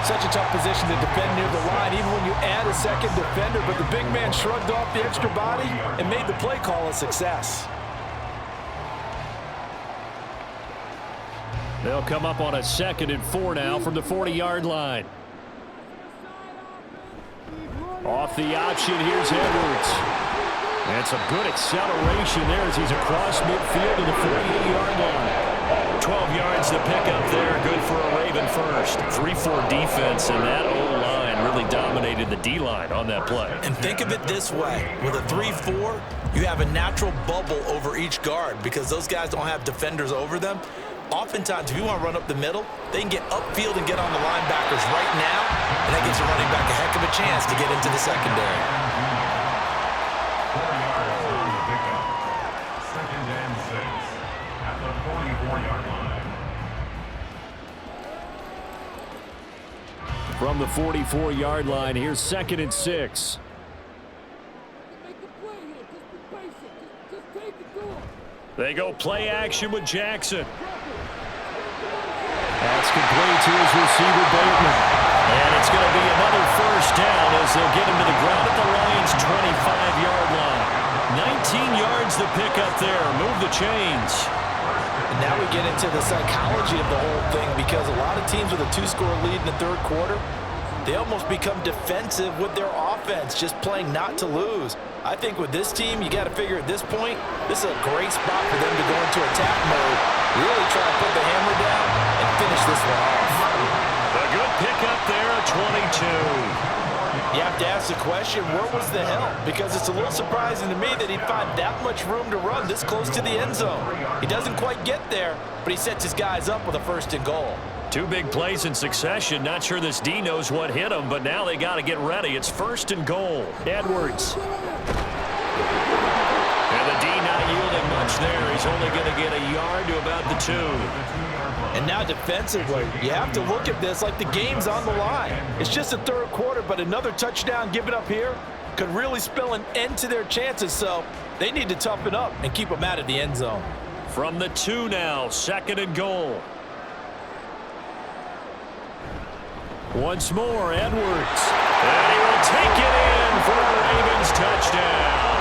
Such a tough position to defend near the line, even when you add a second defender, but the big man shrugged off the extra body and made the play call a success. They'll come up on a 2nd and 4 now from the 40-yard line. Off the option, here's Edwards. And some good acceleration there as he's across midfield to the 48-yard line. 12 yards to pick up there. Good for a Raven first. 3-4 defense, and that O-line really dominated the D-line on that play. And think of it this way. With a 3-4, you have a natural bubble over each guard because those guys don't have defenders over them. Oftentimes, if you want to run up the middle, they can get upfield and get on the linebackers right now, and that gives a running back a heck of a chance to get into the secondary. 4 yards on the pickup. 2nd and 6 at the 44-yard line. From the 44-yard line, here's 2nd and 6. They go play action with Jackson. That's complete to his receiver, Bateman. And it's going to be another first down as they'll get him to the ground at the Lions' 25-yard line. 19 yards to pick up there. Move the chains. now we get into the psychology of the whole thing, because a lot of teams with a 2-score lead in the third quarter, they almost become defensive with their offense, just playing not to lose. I think with this team, you got to figure at this point, this is a great spot for them to go into attack mode, really try to put the hammer down and finish this one off. A good pickup there, a 22. You have to ask the question, where was the help? Because it's a little surprising to me that he'd find that much room to run this close to the end zone. He doesn't quite get there, but he sets his guys up with a 1st and goal. 2 big plays in succession. Not sure this D knows what hit him, but now they got to get ready. It's 1st and goal. Edwards. And the D not yielding much there. He's only going to get a yard to about the 2. And now defensively, you have to look at this like the game's on the line. It's just the third quarter, but another touchdown given up here could really spell an end to their chances, so they need to toughen up and keep them out of the end zone. From the 2 now, 2nd and goal. Once more, Edwards. And he will take it in for a Ravens touchdown.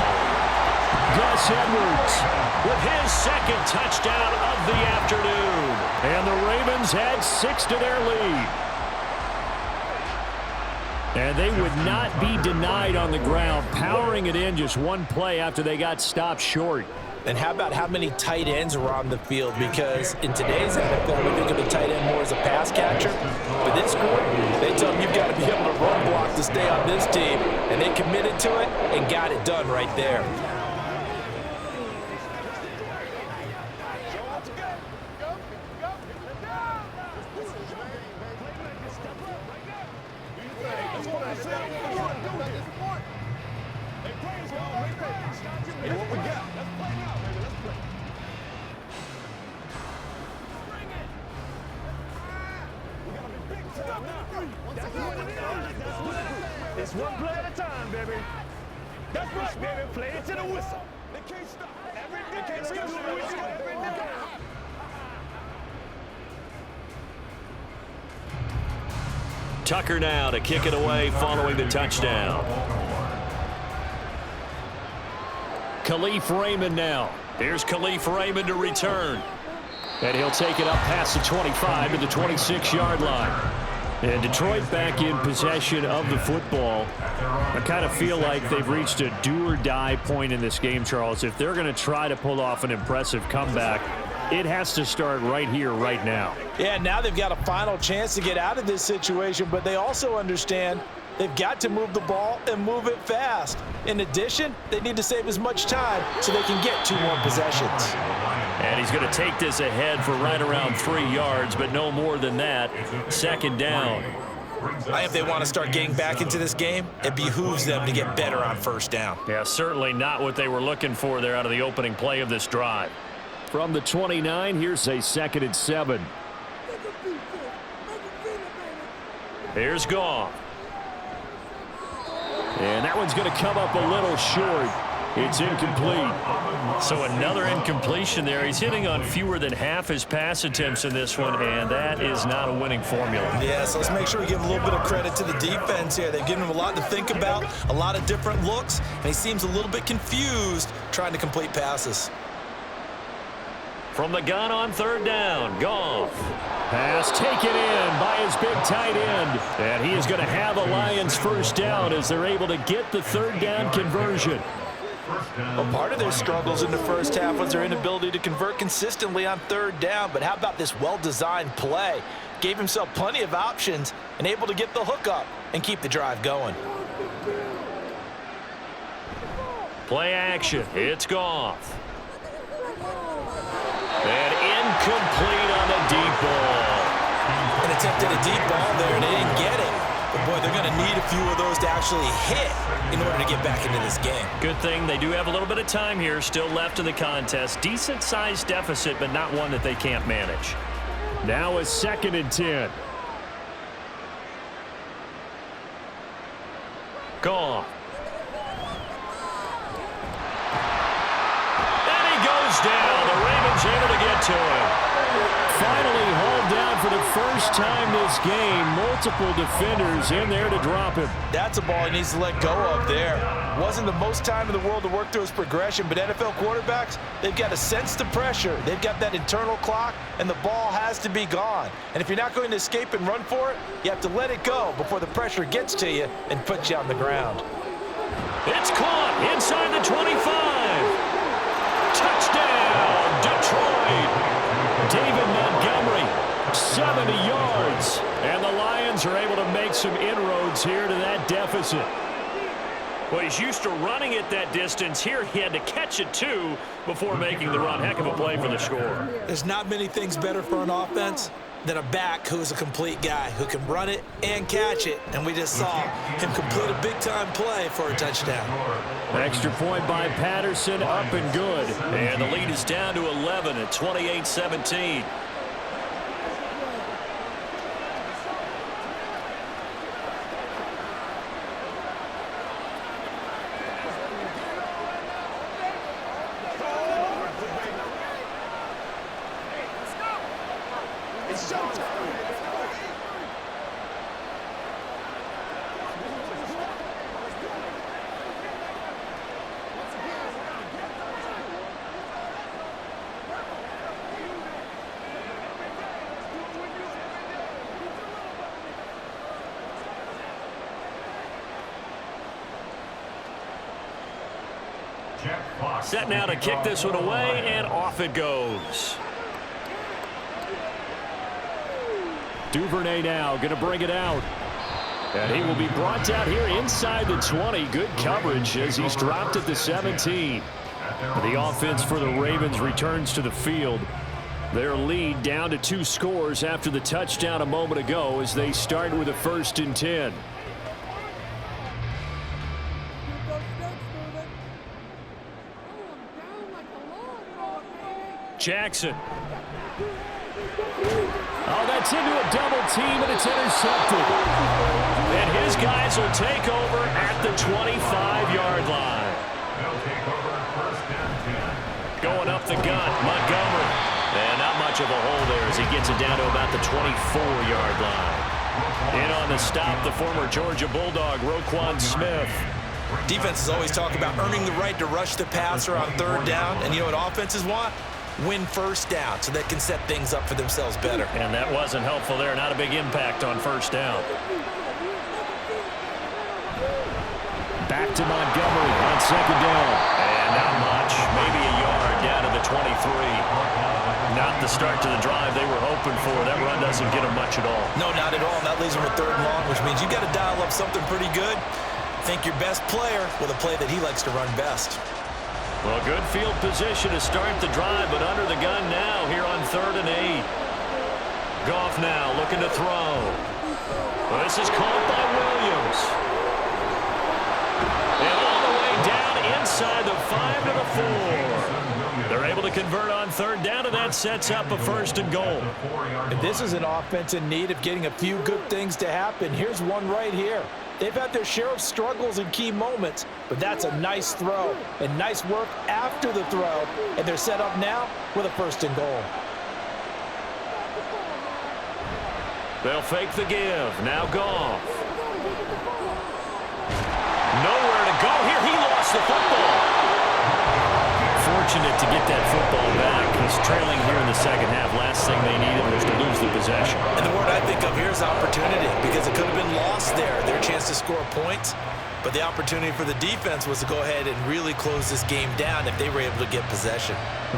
Gus Edwards with his 2nd touchdown of the afternoon. And the Ravens add 6 to their lead. And they would not be denied on the ground, powering it in just 1 play after they got stopped short. And how about how many tight ends are on the field? Because in today's NFL, we think of the tight end more as a pass catcher. But this group, they tell them you've got to be able to run block to stay on this team. And they committed to it and got it done right there. It's 1 play at a time, baby. That's right, baby. Play it to the whistle. They can't stop. They can't stop the whistle every day. Tucker now to kick it away following the touchdown. Khalif Raymond now. Here's Khalif Raymond to return. And he'll take it up past the 25 to the 26-yard line. And Detroit back in possession of the football. I kind of feel like they've reached a do-or-die point in this game, Charles. If they're going to try to pull off an impressive comeback, it has to start right here, right now. Yeah, now they've got a final chance to get out of this situation, but they also understand they've got to move the ball and move it fast. In addition, they need to save as much time so they can get 2 more possessions. And he's going to take this ahead for right around 3 yards, but no more than that. 2nd down. I think if they want to start getting back into this game, it behooves them to get better on 1st down. Yeah, certainly not what they were looking for there out of the opening play of this drive. From the 29, here's a 2nd and 7. Here's Goff. And that one's going to come up a little short. It's incomplete. So another incompletion there. He's hitting on fewer than half his pass attempts in this one, and that is not a winning formula. Yeah, so let's make sure we give a little bit of credit to the defense here. They've given him a lot to think about, a lot of different looks, and he seems a little bit confused trying to complete passes. From the gun on 3rd down, Goff. Pass taken in by his big tight end. And he is going to have a Lions 1st down as they're able to get the 3rd down conversion. Well, part of their struggles in the first half was their inability to convert consistently on 3rd down. But how about this well-designed play? Gave himself plenty of options and able to get the hook up and keep the drive going. Play action. It's Goff. And incomplete on the deep ball. An attempt at a deep ball there, and they didn't get it. But, boy, they're going to need a few of those to actually hit in order to get back into this game. Good thing they do have a little bit of time here still left in the contest. Decent-sized deficit, but not one that they can't manage. Now a 2nd and 10. Goff. And he goes down. The Ravens able to get to him. Finally hauled down for the first time this game, multiple defenders in there to drop him. That's a ball he needs to let go of there. Wasn't the most time in the world to work through his progression, but NFL quarterbacks, they've got to sense the pressure. They've got that internal clock, and the ball has to be gone. And if you're not going to escape and run for it, you have to let it go before the pressure gets to you and puts you on the ground. It's caught inside the 25. Touchdown, Detroit. David Montgomery, 70 yards. And the Lions are able to make some inroads here to that deficit. Well, he's used to running it that distance. Here he had to catch it, too, before making the run. Heck of a play for the score. There's not many things better for an offense than a back who's a complete guy who can run it and catch it. And we just saw him complete a big-time play for a touchdown. Extra point by Patterson, up and good. And the lead is down to 11 at 28-17. Set now to kick this one away, and off it goes. Duvernay now going to bring it out. And he will be brought down here inside the 20. Good coverage as he's dropped at the 17. The offense for the Ravens returns to the field. Their lead down to 2 scores after the touchdown a moment ago as they start with a 1st and 10. Jackson. Oh, that's into a double team, and it's intercepted. And his guys will take over at the 25-yard line. They'll take over 1st and 10. Going up the gut, Montgomery. And not much of a hole there as he gets it down to about the 24-yard line. In on the stop, the former Georgia Bulldog, Roquan Smith. Defenses always talk about earning the right to rush the passer on 3rd down. And you know what offenses want? Win 1st down so they can set things up for themselves better. And that wasn't helpful there. Not a big impact on 1st down. Back to Montgomery on 2nd down. And not much. Maybe a yard down to the 23. Not the start to the drive they were hoping for. That run doesn't get them much at all. No, not at all. And that leaves them with 3rd and long, which means you've got to dial up something pretty good. Think your best player with a play that he likes to run best. Well, good field position to start the drive, but under the gun now here on 3rd and 8. Goff now looking to throw. Well, this is caught by Williams. And all the way down inside the 5 to the 4. They're able to convert on 3rd down, and that sets up a 1st and goal. And this is an offense in need of getting a few good things to happen. Here's one right here. They've had their share of struggles in key moments, but that's a nice throw and nice work after the throw, and they're set up now with a 1st and goal. They'll fake the give. Now Goff. Nowhere to go here. He lost the football. Fortunate to get that football back. He's trailing here in the 2nd half. Last thing they needed was to lose the possession. And the word I think of here is opportunity, because it could have been lost there. Their chance to score points, but the opportunity for the defense was to go ahead and really close this game down if they were able to get possession.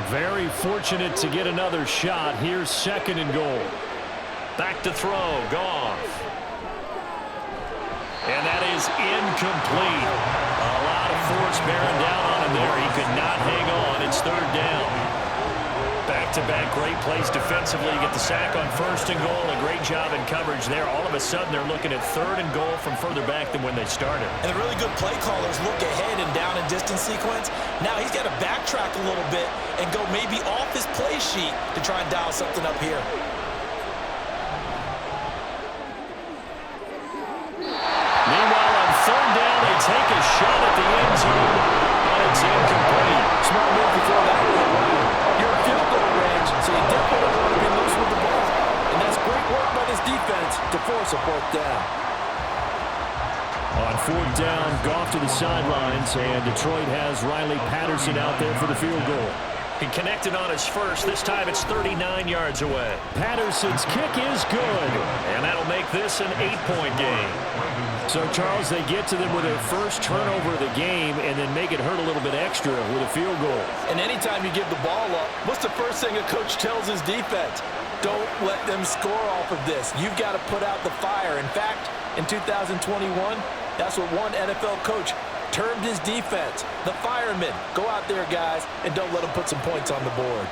Very fortunate to get another shot. Here's 2nd and goal. Back to throw. Goff. And that is incomplete. A lot of force bearing down on him there. He could not hang on. It's 3rd down. Back-to-back great plays defensively. You get the sack on 1st and goal. A great job in coverage there. All of a sudden, they're looking at 3rd and goal from further back than when they started. And the really good play callers look ahead and down and distance sequence. Now he's got to backtrack a little bit and go maybe off his play sheet to try and dial something up here. Meanwhile, on 3rd down, they take a shot at the end zone, but it's incomplete. Smart move before that one. You're in field goal range, so you definitely don't want to be loose with the ball. And that's great work force a fourth down. On fourth down, Goff to the sidelines, and Detroit has Riley Patterson out there for the field goal. He connected on his first. This time it's 39 yards away. Patterson's kick is good, and that'll make this an 8-point game. So, Charles, they get to them with their first turnover of the game and then make it hurt a little bit extra with a field goal. And anytime you give the ball up, what's the first thing a coach tells his defense? Don't let them score off of this. You've got to put out the fire. In fact, in 2021, that's what one NFL coach termed his defense, the firemen. Go out there, guys, and don't let them put some points on the board.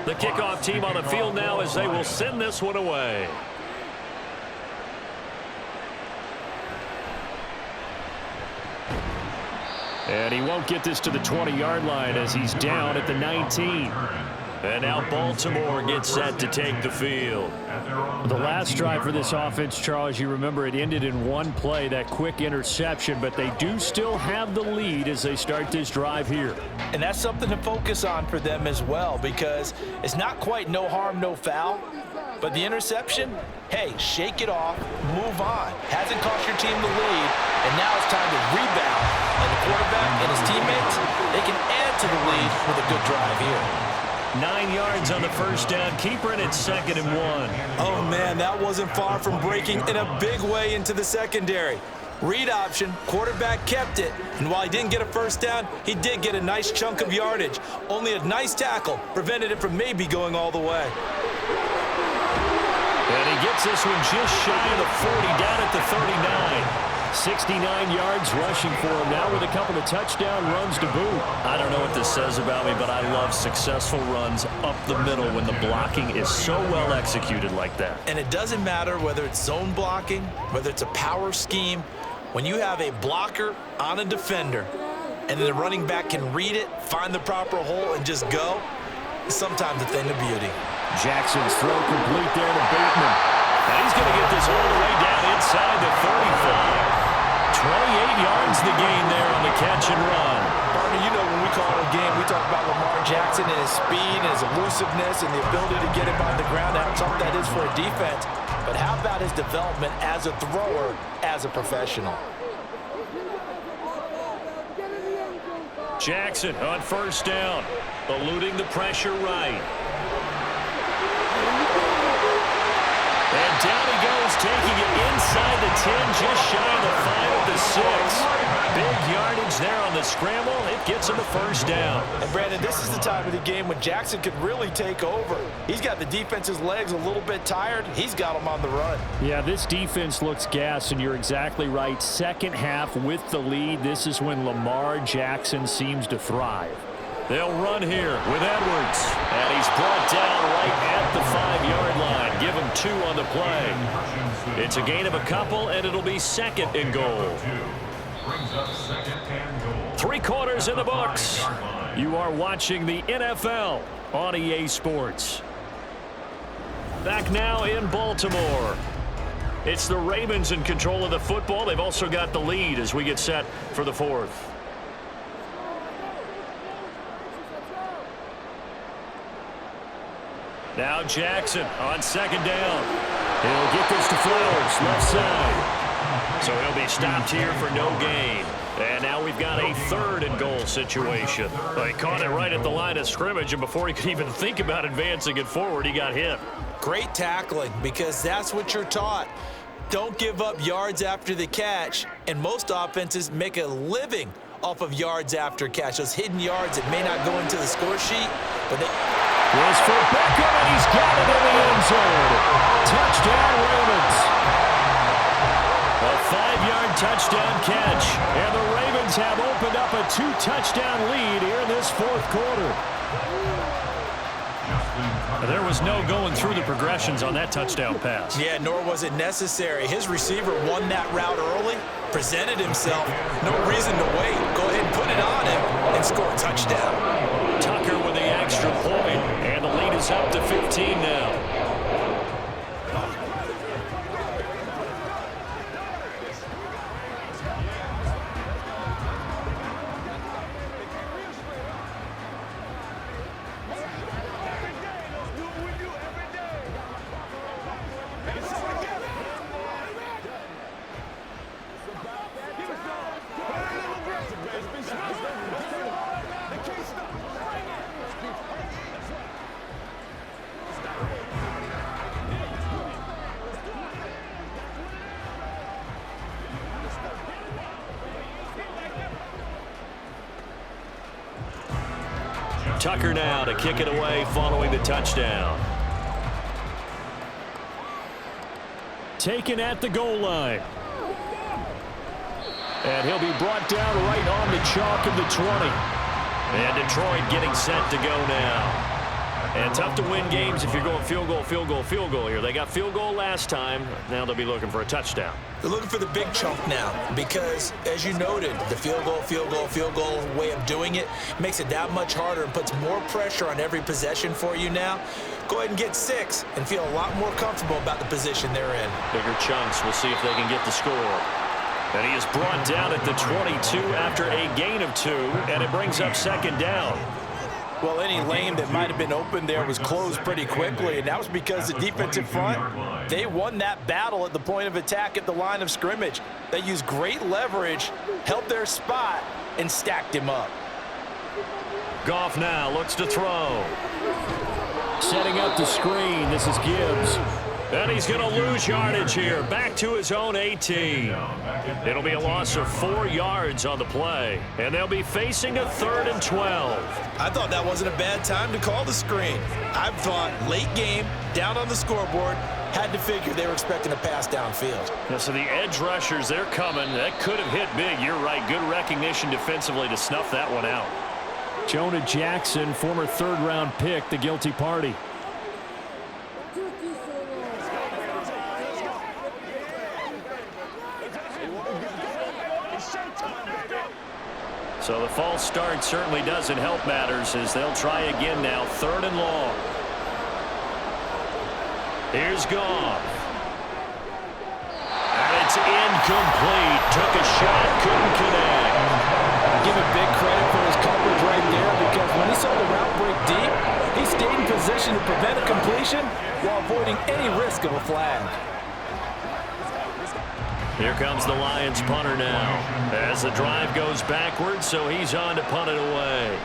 The kickoff team on the field now as they will send this one away. And he won't get this to the 20-yard line as he's down at the 19. And now Baltimore gets set to take the field. The last drive for this offense, Charles, you remember it ended in one play, that quick interception, but they do still have the lead as they start this drive here. And that's something to focus on for them as well, because it's not quite no harm, no foul. But the interception, hey, shake it off, move on. Hasn't cost your team the lead, and now it's time to rebound. And the quarterback and his teammates, they can add to the lead with a good drive here. 9 yards on the first down. Keeper, and it's 2nd and 1. Oh, man, that wasn't far from breaking in a big way into the secondary. Read option, quarterback kept it, and while he didn't get a first down, he did get a nice chunk of yardage. Only a nice tackle prevented it from maybe going all the way. And he gets this one just shy of the 40, down at the 39. 69 yards rushing for him now with a couple of touchdown runs to boot. I don't know what this says about me, but I love successful runs up the middle when the blocking is so well executed like that. And it doesn't matter whether it's zone blocking, whether it's a power scheme. When you have a blocker on a defender and then the running back can read it, find the proper hole, and just go, it's sometimes a thing of beauty. Jackson's throw complete there to Bateman. And he's going to get this all the way down inside the 35. 28 yards the gain there on the catch and run. Barney, you know when we call it a game, we talk about Lamar Jackson and his speed and his elusiveness and the ability to get him on the ground, how tough that is for a defense. But how about his development as a thrower, as a professional? Jackson on first down, eluding the pressure right. And down he goes, taking it inside the 10, just shy of the 5 at the 6. Big yardage there on the scramble. It gets him a first down. And, Brandon, this is the time of the game when Jackson could really take over. He's got the defense's legs a little bit tired. He's got them on the run. Yeah, this defense looks gassed, and you're exactly right. Second half with the lead, this is when Lamar Jackson seems to thrive. They'll run here with Edwards. And he's brought down right at the 5-yard line. Give him 2 on the play. It's a gain of a couple, and it'll be 2nd and goal. 3 quarters in the books. You are watching the NFL on EA Sports. Back now in Baltimore. It's the Ravens in control of the football. They've also got the lead as we get set for the 4th. Now Jackson on 2nd down. He'll get this to Flowers, left side. So he'll be stopped here for no gain. And now we've got a 3rd and goal situation. Well, he caught it right at the line of scrimmage, and before he could even think about advancing it forward, he got hit. Great tackling, because that's what you're taught. Don't give up yards after the catch, and most offenses make a living off of yards after catch. Those hidden yards that may not go into the score sheet, but they... Here's for Beckham, and he's got it in the end zone. Touchdown, Ravens. A 5-yard touchdown catch, and the Ravens have opened up a 2-touchdown lead here in this 4th quarter. There was no going through the progressions on that touchdown pass. Yeah, nor was it necessary. His receiver won that route early, presented himself. No reason to wait. Go ahead and put it on him and score a touchdown. Tucker with the extra point, and the lead is up to 15 now. Tucker now to kick it away following the touchdown. Taken at the goal line. And he'll be brought down right on the chalk of the 20. And Detroit getting set to go now. And tough to win games if you're going field goal, field goal, field goal here. They got field goal last time. Now they'll be looking for a touchdown. They're looking for the big chunk now because, as you noted, the field goal way of doing it makes it that much harder and puts more pressure on every possession for you now. Go ahead and get 6 and feel a lot more comfortable about the position they're in. Bigger chunks. We'll see if they can get the score. And he is brought down at the 22 after a gain of 2, and it brings up second down. Well, any lane that might have been open there was closed pretty quickly, and that was because the defensive front, they won that battle at the point of attack at the line of scrimmage. They used great leverage, held their spot, and stacked him up. Goff now looks to throw. Setting up the screen. This is Gibbs. And he's going to lose yardage here. Back to his own 18. It'll be a loss of 4 yards on the play. And they'll be facing a 3rd and 12. I thought that wasn't a bad time to call the screen. I thought late game, down on the scoreboard, had to figure they were expecting a pass downfield. Yeah, so the edge rushers, they're coming. That could have hit big. You're right. Good recognition defensively to snuff that one out. Jonah Jackson, former 3rd-round pick, the guilty party. So the false start certainly doesn't help matters as they'll try again now. 3rd and long. Here's Goff. And it's incomplete. Took a shot, couldn't connect. Give him big credit for his coverage right there because when he saw the route break deep, he stayed in position to prevent a completion while avoiding any risk of a flag. Here comes the Lions punter now as the drive goes backwards, so he's on to punt it away.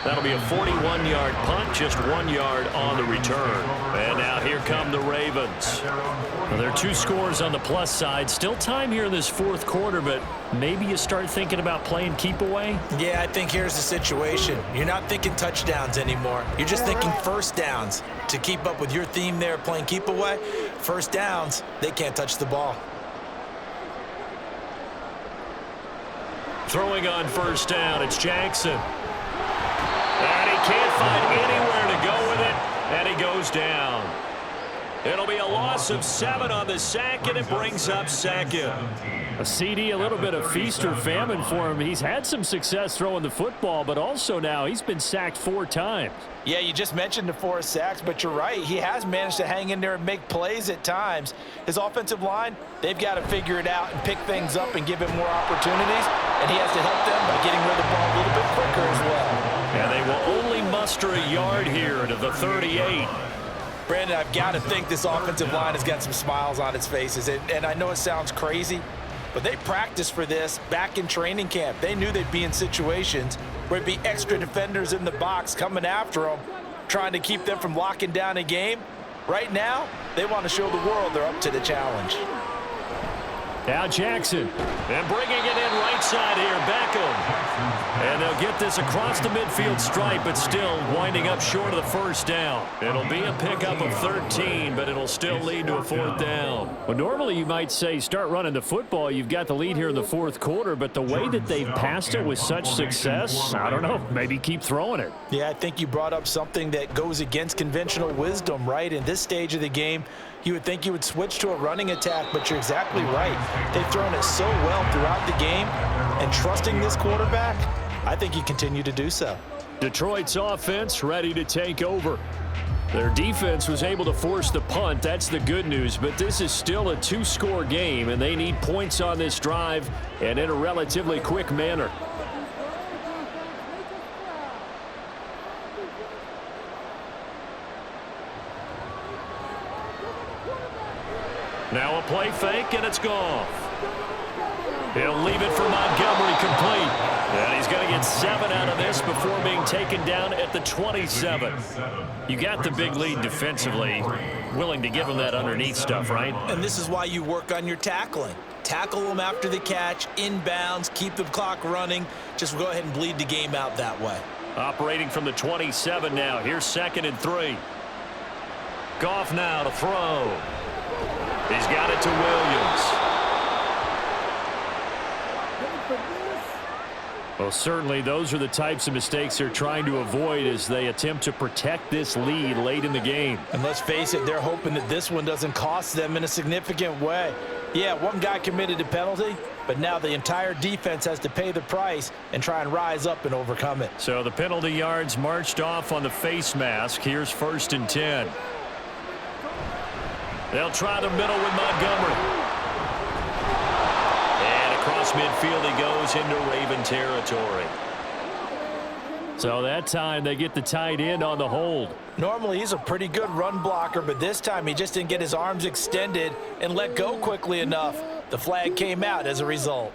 That'll be a 41-yard punt, just 1 yard on the return. And now here come the Ravens. Well, there are 2 scores on the plus side. Still time here in this 4th quarter, but maybe you start thinking about playing keep away? Yeah, I think here's the situation. You're not thinking touchdowns anymore. You're just thinking first downs. To keep up with your theme there, playing keep away, first downs, they can't touch the ball. Throwing on first down, it's Jackson. And he can't find anywhere to go with it, and he goes down. It'll be a loss of 7 on the sack, and it brings up second. A CD, a little bit of feast or famine for him. He's had some success throwing the football, but also now he's been sacked 4 times. Yeah, you just mentioned the 4 sacks, but you're right. He has managed to hang in there and make plays at times. His offensive line, they've got to figure it out and pick things up and give him more opportunities, and he has to help them by getting rid of the ball a little bit quicker as well. And they will only muster a yard here to the 38. Brandon, I've got to think this offensive line has got some smiles on its faces, and I know it sounds crazy, but they practiced for this back in training camp. They knew they'd be in situations where there'd be extra defenders in the box coming after them, trying to keep them from locking down a game. Right now, they want to show the world they're up to the challenge. Now Jackson, and bringing it in right side here, Beckham. And they'll get this across the midfield stripe, but still winding up short of the first down. It'll be a pickup of 13, but it'll still lead to a fourth down. Well, normally you might say start running the football. You've got the lead here in the fourth quarter, but the way that they've passed it with such success, I don't know, maybe keep throwing it. Yeah, I think you brought up something that goes against conventional wisdom, right? In this stage of the game, you would think you would switch to a running attack, but you're exactly right. They've thrown it so well throughout the game, and trusting this quarterback, I think you continue to do so. Detroit's offense ready to take over. Their defense was able to force the punt. That's the good news, but this is still a two-score game, and they need points on this drive and in a relatively quick manner. Now a play fake, and it's gone. He'll leave it for Montgomery complete. And he's going to get 7 out of this before being taken down at the 27. You got the big lead defensively. Willing to give him that underneath stuff, right? And this is why you work on your tackling. Tackle them after the catch, inbounds, keep the clock running. Just go ahead and bleed the game out that way. Operating from the 27 now. Here's 2nd and 3. Goff now to throw. He's got it to Williams. Well, certainly those are the types of mistakes they're trying to avoid as they attempt to protect this lead late in the game. And let's face it, they're hoping that this one doesn't cost them in a significant way. Yeah, one guy committed a penalty, but now the entire defense has to pay the price and try and rise up and overcome it. So the penalty yards marched off on the face mask. Here's 1st and 10. They'll try the middle with Montgomery. Across midfield he goes into Raven territory. So that time they get the tight end on the hold. Normally he's a pretty good run blocker, but this time he just didn't get his arms extended and let go quickly enough. The flag came out as a result.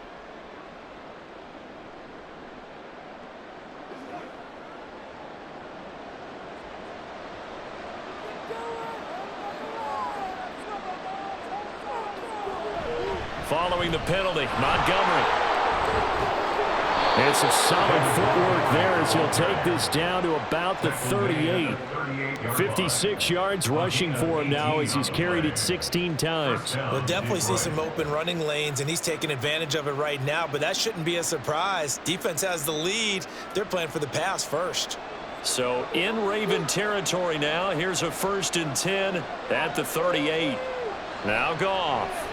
Following the penalty, Montgomery. And some solid footwork there as he'll take this down to about the 38. 56 yards rushing for him now as he's carried it 16 times. We'll definitely see some open running lanes, and he's taking advantage of it right now, but that shouldn't be a surprise. Defense has the lead. They're playing for the pass first. So in Raven territory now, here's a 1st and 10 at the 38. Now Goff.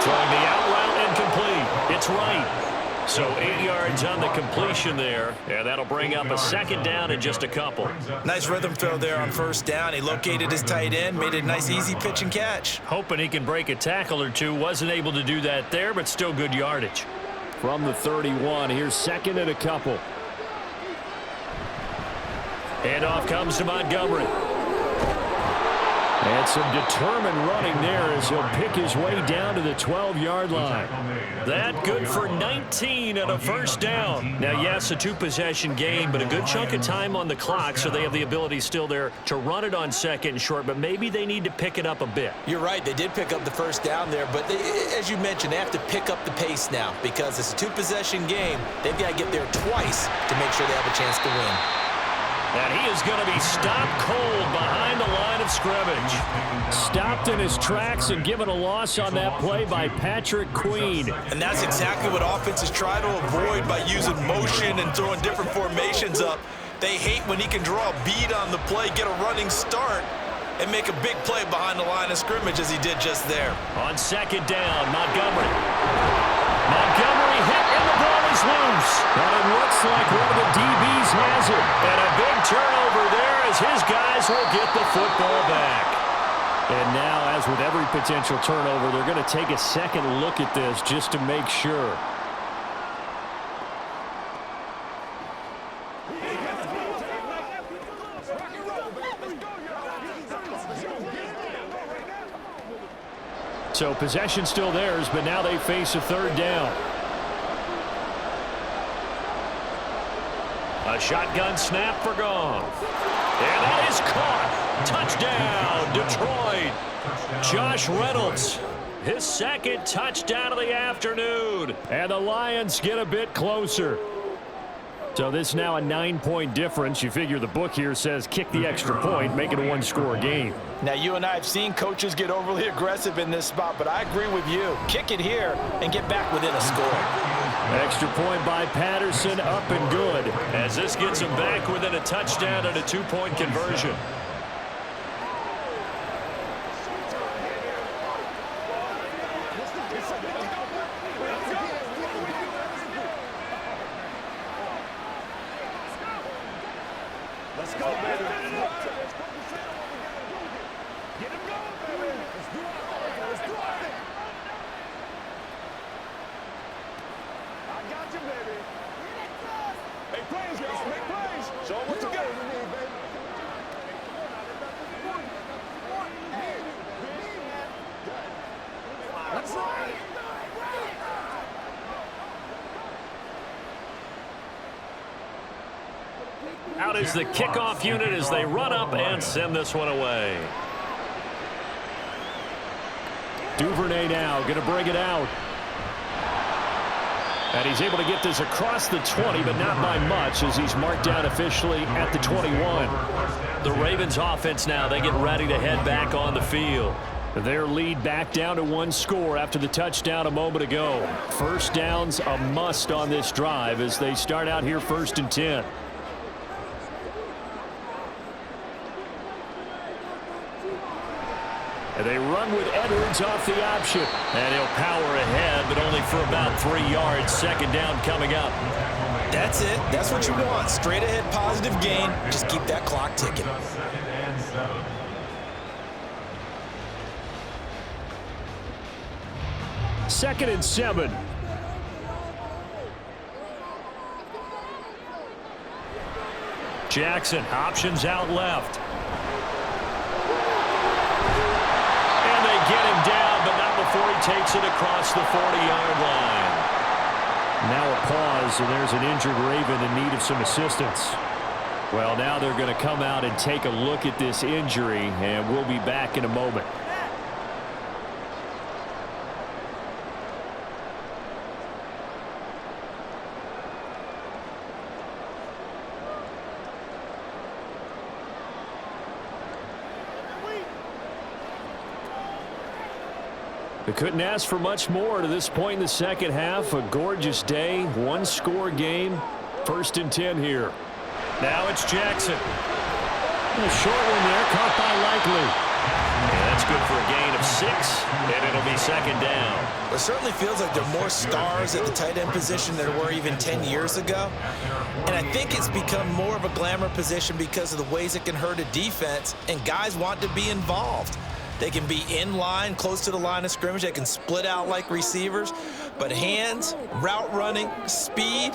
Throwing the out route and complete. It's right. So 8 yards on the completion there, and that'll bring up a 2nd down in just a couple. Nice rhythm throw there on 1st down. He located his tight end, made it a nice easy pitch and catch. Hoping he can break a tackle or two. Wasn't able to do that there, but still good yardage. From the 31, here's 2nd and a couple. Handoff comes to Montgomery. And some determined running there as he'll pick his way down to the 12-yard line. That good for 19 and a 1st down. Now, yes, a 2-possession game, but a good chunk of time on the clock, so they have the ability still there to run it on 2nd and short, but maybe they need to pick it up a bit. You're right. They did pick up the 1st down there, but as you mentioned, they have to pick up the pace now because it's a 2-possession game. They've got to get there twice to make sure they have a chance to win. And he is going to be stopped cold behind the line of scrimmage. Stopped in his tracks and given a loss on that play by Patrick Queen. And that's exactly what offenses try to avoid by using motion and throwing different formations up. They hate when he can draw a bead on the play, get a running start, and make a big play behind the line of scrimmage as he did just there. On 2nd down, Montgomery. Montgomery hit, and the ball is loose. And it looks like one of the DBs has it. And a big turnover there as his guys will get the football back. And now, as with every potential turnover, they're going to take a second look at this just to make sure. So possession still theirs, but now they face a 3rd down. A shotgun snap for Goff. And that is caught. Touchdown, Detroit. Josh Reynolds his second touchdown of the afternoon. And the Lions get a bit closer. So this is now a 9-point difference. You figure the book here says kick the extra point, make it a one-score game. Now, you and I have seen coaches get overly aggressive in this spot, but I agree with you. Kick it here and get back within a score. Extra point by Patterson, up and good. As this gets him back within a touchdown and a 2-point conversion. Let's go, baby. Get him going, baby. Let's do it. Let's do it. I got you, baby. Make plays, y'all. Make plays. Show them what you got. That's right. Out is the kickoff unit as they run up and send this one away. Duvernay now going to bring it out. And he's able to get this across the 20, but not by much as he's marked down officially at the 21. The Ravens offense now, they get ready to head back on the field. Their lead back down to 1 score after the touchdown a moment ago. First down's a must on this drive as they start out here 1st and 10. And they run with Edwards off the option. And he'll power ahead, but only for about 3 yards. Second down coming up. That's it. That's what you want. Straight ahead, positive gain. Just keep that clock ticking. Second and 7. Jackson, options out left. Get him down, but not before he takes it across the 40-yard line. Now a pause, and there's an injured Raven in need of some assistance. Well, now they're going to come out and take a look at this injury, and we'll be back in a moment. They couldn't ask for much more to this point in the second half. A gorgeous day, 1-score game. 1st and 10 here. Now it's Jackson. A short one there, caught by Likely. Yeah, that's good for a gain of 6, and it'll be second down. It certainly feels like there are more stars at the tight end position than there were even 10 years ago. And I think it's become more of a glamour position because of the ways it can hurt a defense, and guys want to be involved. They can be in line, close to the line of scrimmage. They can split out like receivers. But hands, route running, speed,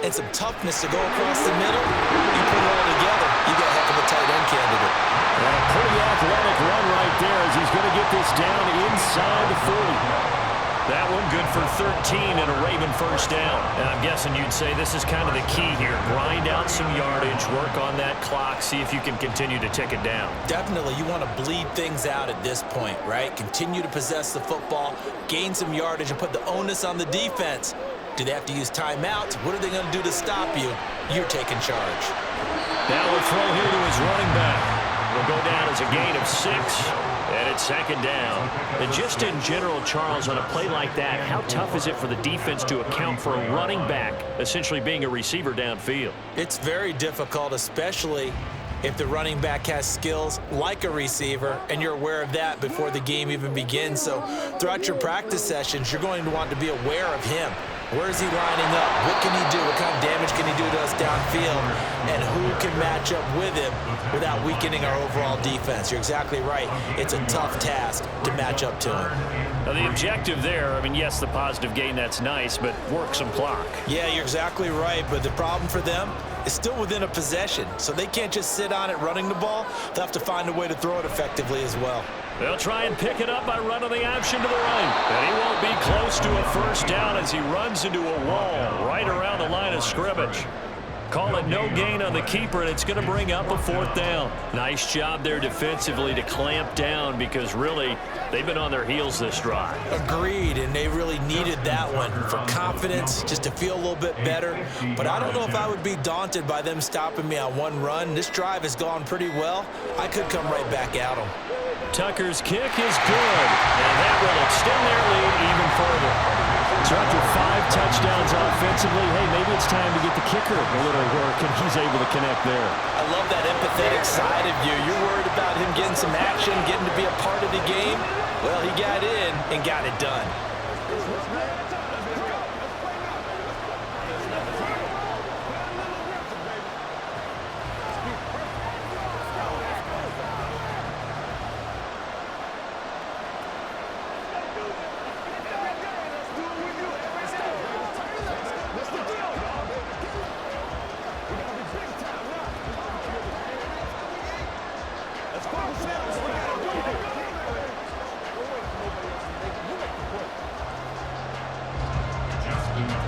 and some toughness to go across the middle, you put it all together, you got a heck of a tight end candidate. And a pretty athletic run right there as he's going to get this down inside the 40. That one good for 13 and a Raven first down. And I'm guessing you'd say this is kind of the key here. Grind out some yardage, work on that clock, see if you can continue to tick it down. Definitely, you want to bleed things out at this point, right? Continue to possess the football, gain some yardage, and put the onus on the defense. Do they have to use timeouts? What are they going to do to stop you? You're taking charge. Now we'll throw here to his running back. Will go down as a gain of 6, and it's second down. And just in general, Charles, on a play like that, how tough is it for the defense to account for a running back essentially being a receiver downfield? It's very difficult, especially if the running back has skills like a receiver, and you're aware of that before the game even begins. So throughout your practice sessions, you're going to want to be aware of him. Where is he lining up? What can he do? What kind of damage can he do to us downfield? And who can match up with him without weakening our overall defense? You're exactly right. It's a tough task to match up to him. Now the objective there, I mean, yes, the positive gain, that's nice, but work some clock. Yeah, you're exactly right. But the problem for them is still within a possession. So they can't just sit on it running the ball. They'll have to find a way to throw it effectively as well. They'll try and pick it up by running the option to the right. And he won't be close to a first down as he runs into a wall right around the line of scrimmage. Call it no gain on the keeper, and it's going to bring up a 4th down. Nice job there defensively to clamp down because really they've been on their heels this drive. Agreed, and they really needed that one for confidence, just to feel a little bit better. But I don't know if I would be daunted by them stopping me on one run. This drive has gone pretty well. I could come right back at them. Tucker's kick is good, and that will extend their lead even further. So after 5 touchdowns offensively, hey, maybe it's time to get the kicker a little work, and he's able to connect there. I love that empathetic side of you. You're worried about him getting some action, getting to be a part of the game. Well, he got in and got it done.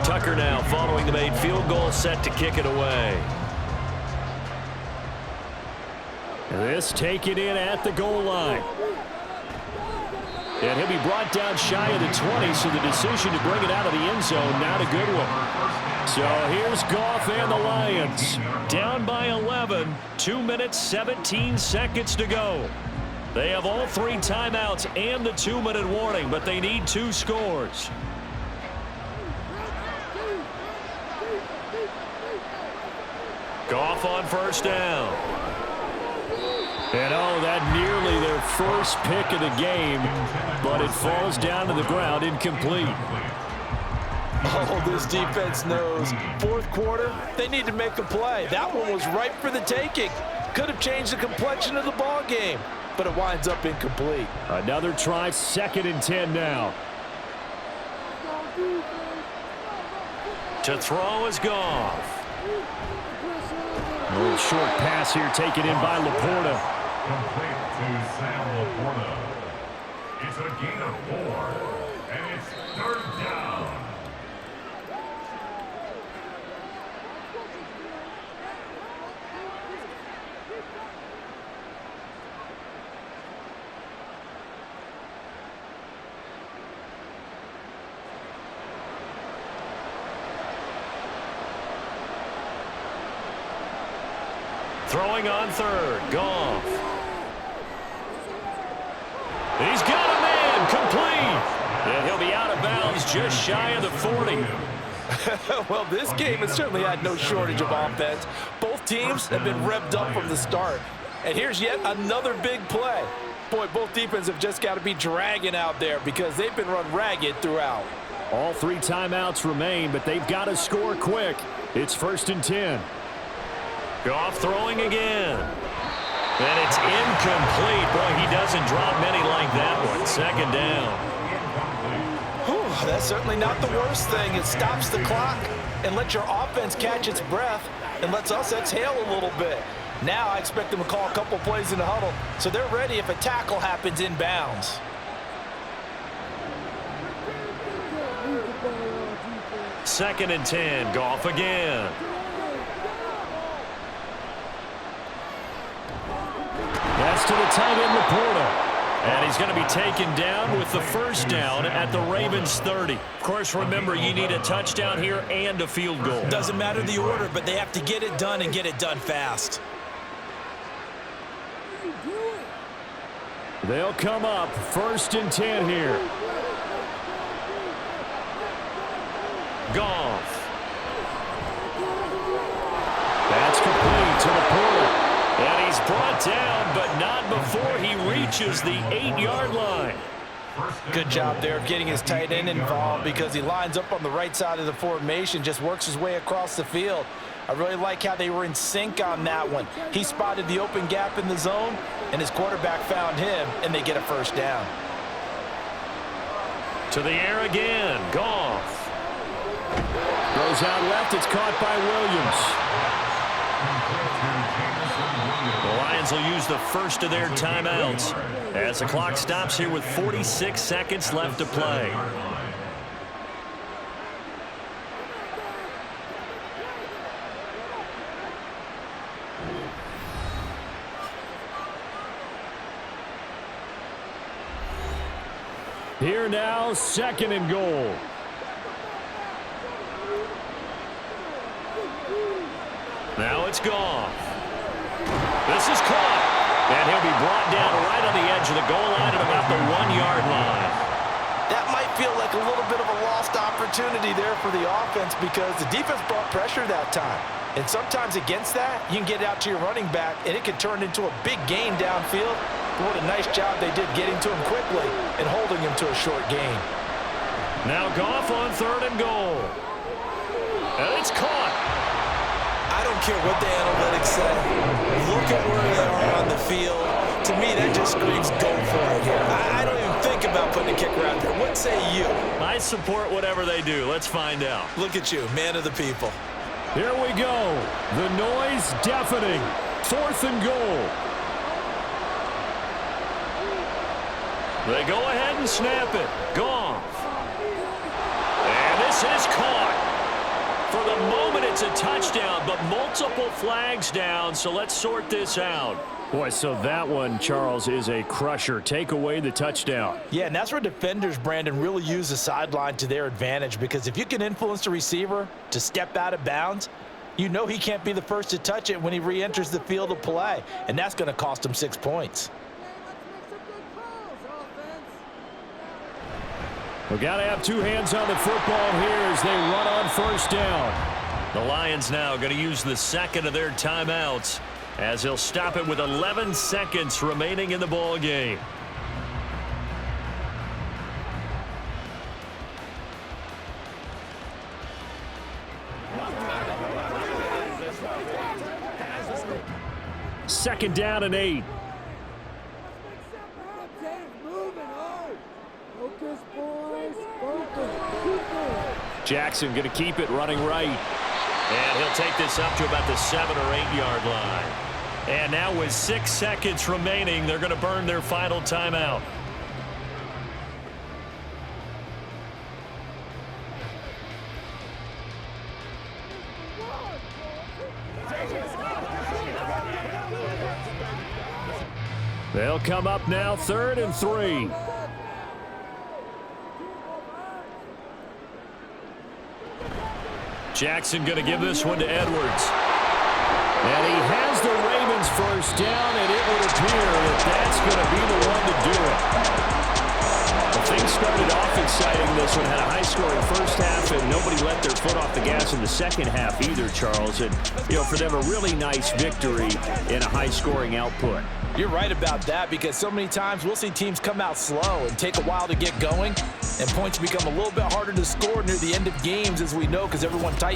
Tucker now following the made field goal, set to kick it away. This taken in at the goal line. And he'll be brought down shy of the 20, so the decision to bring it out of the end zone, not a good one. So here's Goff and the Lions. Down by 11, 2 minutes, 17 seconds to go. They have all 3 timeouts and the 2-minute warning, but they need 2 scores. Goff on 1st down. And oh, that nearly their first pick of the game, but it falls down to the ground incomplete. Oh, this defense knows. 4th quarter, they need to make a play. That one was ripe for the taking. Could have changed the complexion of the ball game, but it winds up incomplete. Another try, 2nd and 10 now. To throw is Goff. A little short pass here taken in by Laporta. Complete to Sam Laporta. It's a gain of 4, and it's 3rd down. Throwing on 3rd, Goff. He's got a man, complete. And he'll be out of bounds just shy of the 40. Well, this game has certainly had no shortage of offense. Both teams have been revved up from the start. And here's yet another big play. Boy, both defenses have just got to be dragging out there because they've been run ragged throughout. All 3 timeouts remain, but they've got to score quick. It's 1st and 10. Goff throwing again. And it's incomplete. Boy, he doesn't drop many like that one. 2nd down. Whew, that's certainly not the worst thing. It stops the clock and lets your offense catch its breath and lets us exhale a little bit. Now I expect them to call a couple plays in the huddle so they're ready if a tackle happens inbounds. Second and 10. Goff again. That's to the tight end, Laporta. And he's going to be taken down with the 1st down at the Ravens 30. Of course, remember, you need a touchdown here and a field goal. Doesn't matter the order, but they have to get it done and get it done fast. They'll come up 1st and 10 here. Goff. That's complete to Laporta. And he's brought down, but not before he reaches the 8-yard line. Good job there of getting his tight end involved because he lines up on the right side of the formation, just works his way across the field. I really like how they were in sync on that one. He spotted the open gap in the zone, and his quarterback found him, and they get a 1st down. To the air again. Goff. Goes out left. It's caught by Williams. The Lions will use the first of their timeouts as the clock stops here with 46 seconds left to play. Here now, 2nd and goal. Now it's gone. This is caught. And he'll be brought down right on the edge of the goal line at about the 1-yard line. That might feel like a little bit of a lost opportunity there for the offense because the defense brought pressure that time. And sometimes against that, you can get out to your running back, and it can turn into a big gain downfield. But what a nice job they did getting to him quickly and holding him to a short gain. Now Goff on 3rd and goal. And it's caught. I don't care what the analytics say. Look at where they are on the field. To me, that just screams go for it here. I don't even think about putting a kicker out there. What say you? I support whatever they do. Let's find out. Look at you, man of the people. Here we go. The noise deafening. 4th and goal. They go ahead and snap it. Goff. And this is caught. For the moment, it's a touchdown, but multiple flags down, so let's sort this out. Boy, so that one, Charles, is a crusher. Take away the touchdown. Yeah, and that's where defenders, Brandon, really use the sideline to their advantage because if you can influence the receiver to step out of bounds, you know he can't be the first to touch it when he re-enters the field of play, and that's going to cost him 6 points. We got to have 2 hands on the football here as they run on 1st down. The Lions now going to use the 2nd of their timeouts as he'll stop it with 11 seconds remaining in the ball game. Second down and 8. Jackson going to keep it running right. And he'll take this up to about the 7 or 8-yard line. And now with 6 seconds remaining, they're going to burn their final timeout. They'll come up now 3rd and 3. Jackson going to give this one to Edwards. And he has the Ravens first down, and it would appear that that's going to be the one to do it. Well, things started off exciting. This one had a high-scoring first half, and nobody let their foot off the gas in the second half either, Charles. And, you know, for them, a really nice victory in a high-scoring output. You're right about that because so many times we'll see teams come out slow and take a while to get going, and points become a little bit harder to score near the end of games, as we know, because everyone tightens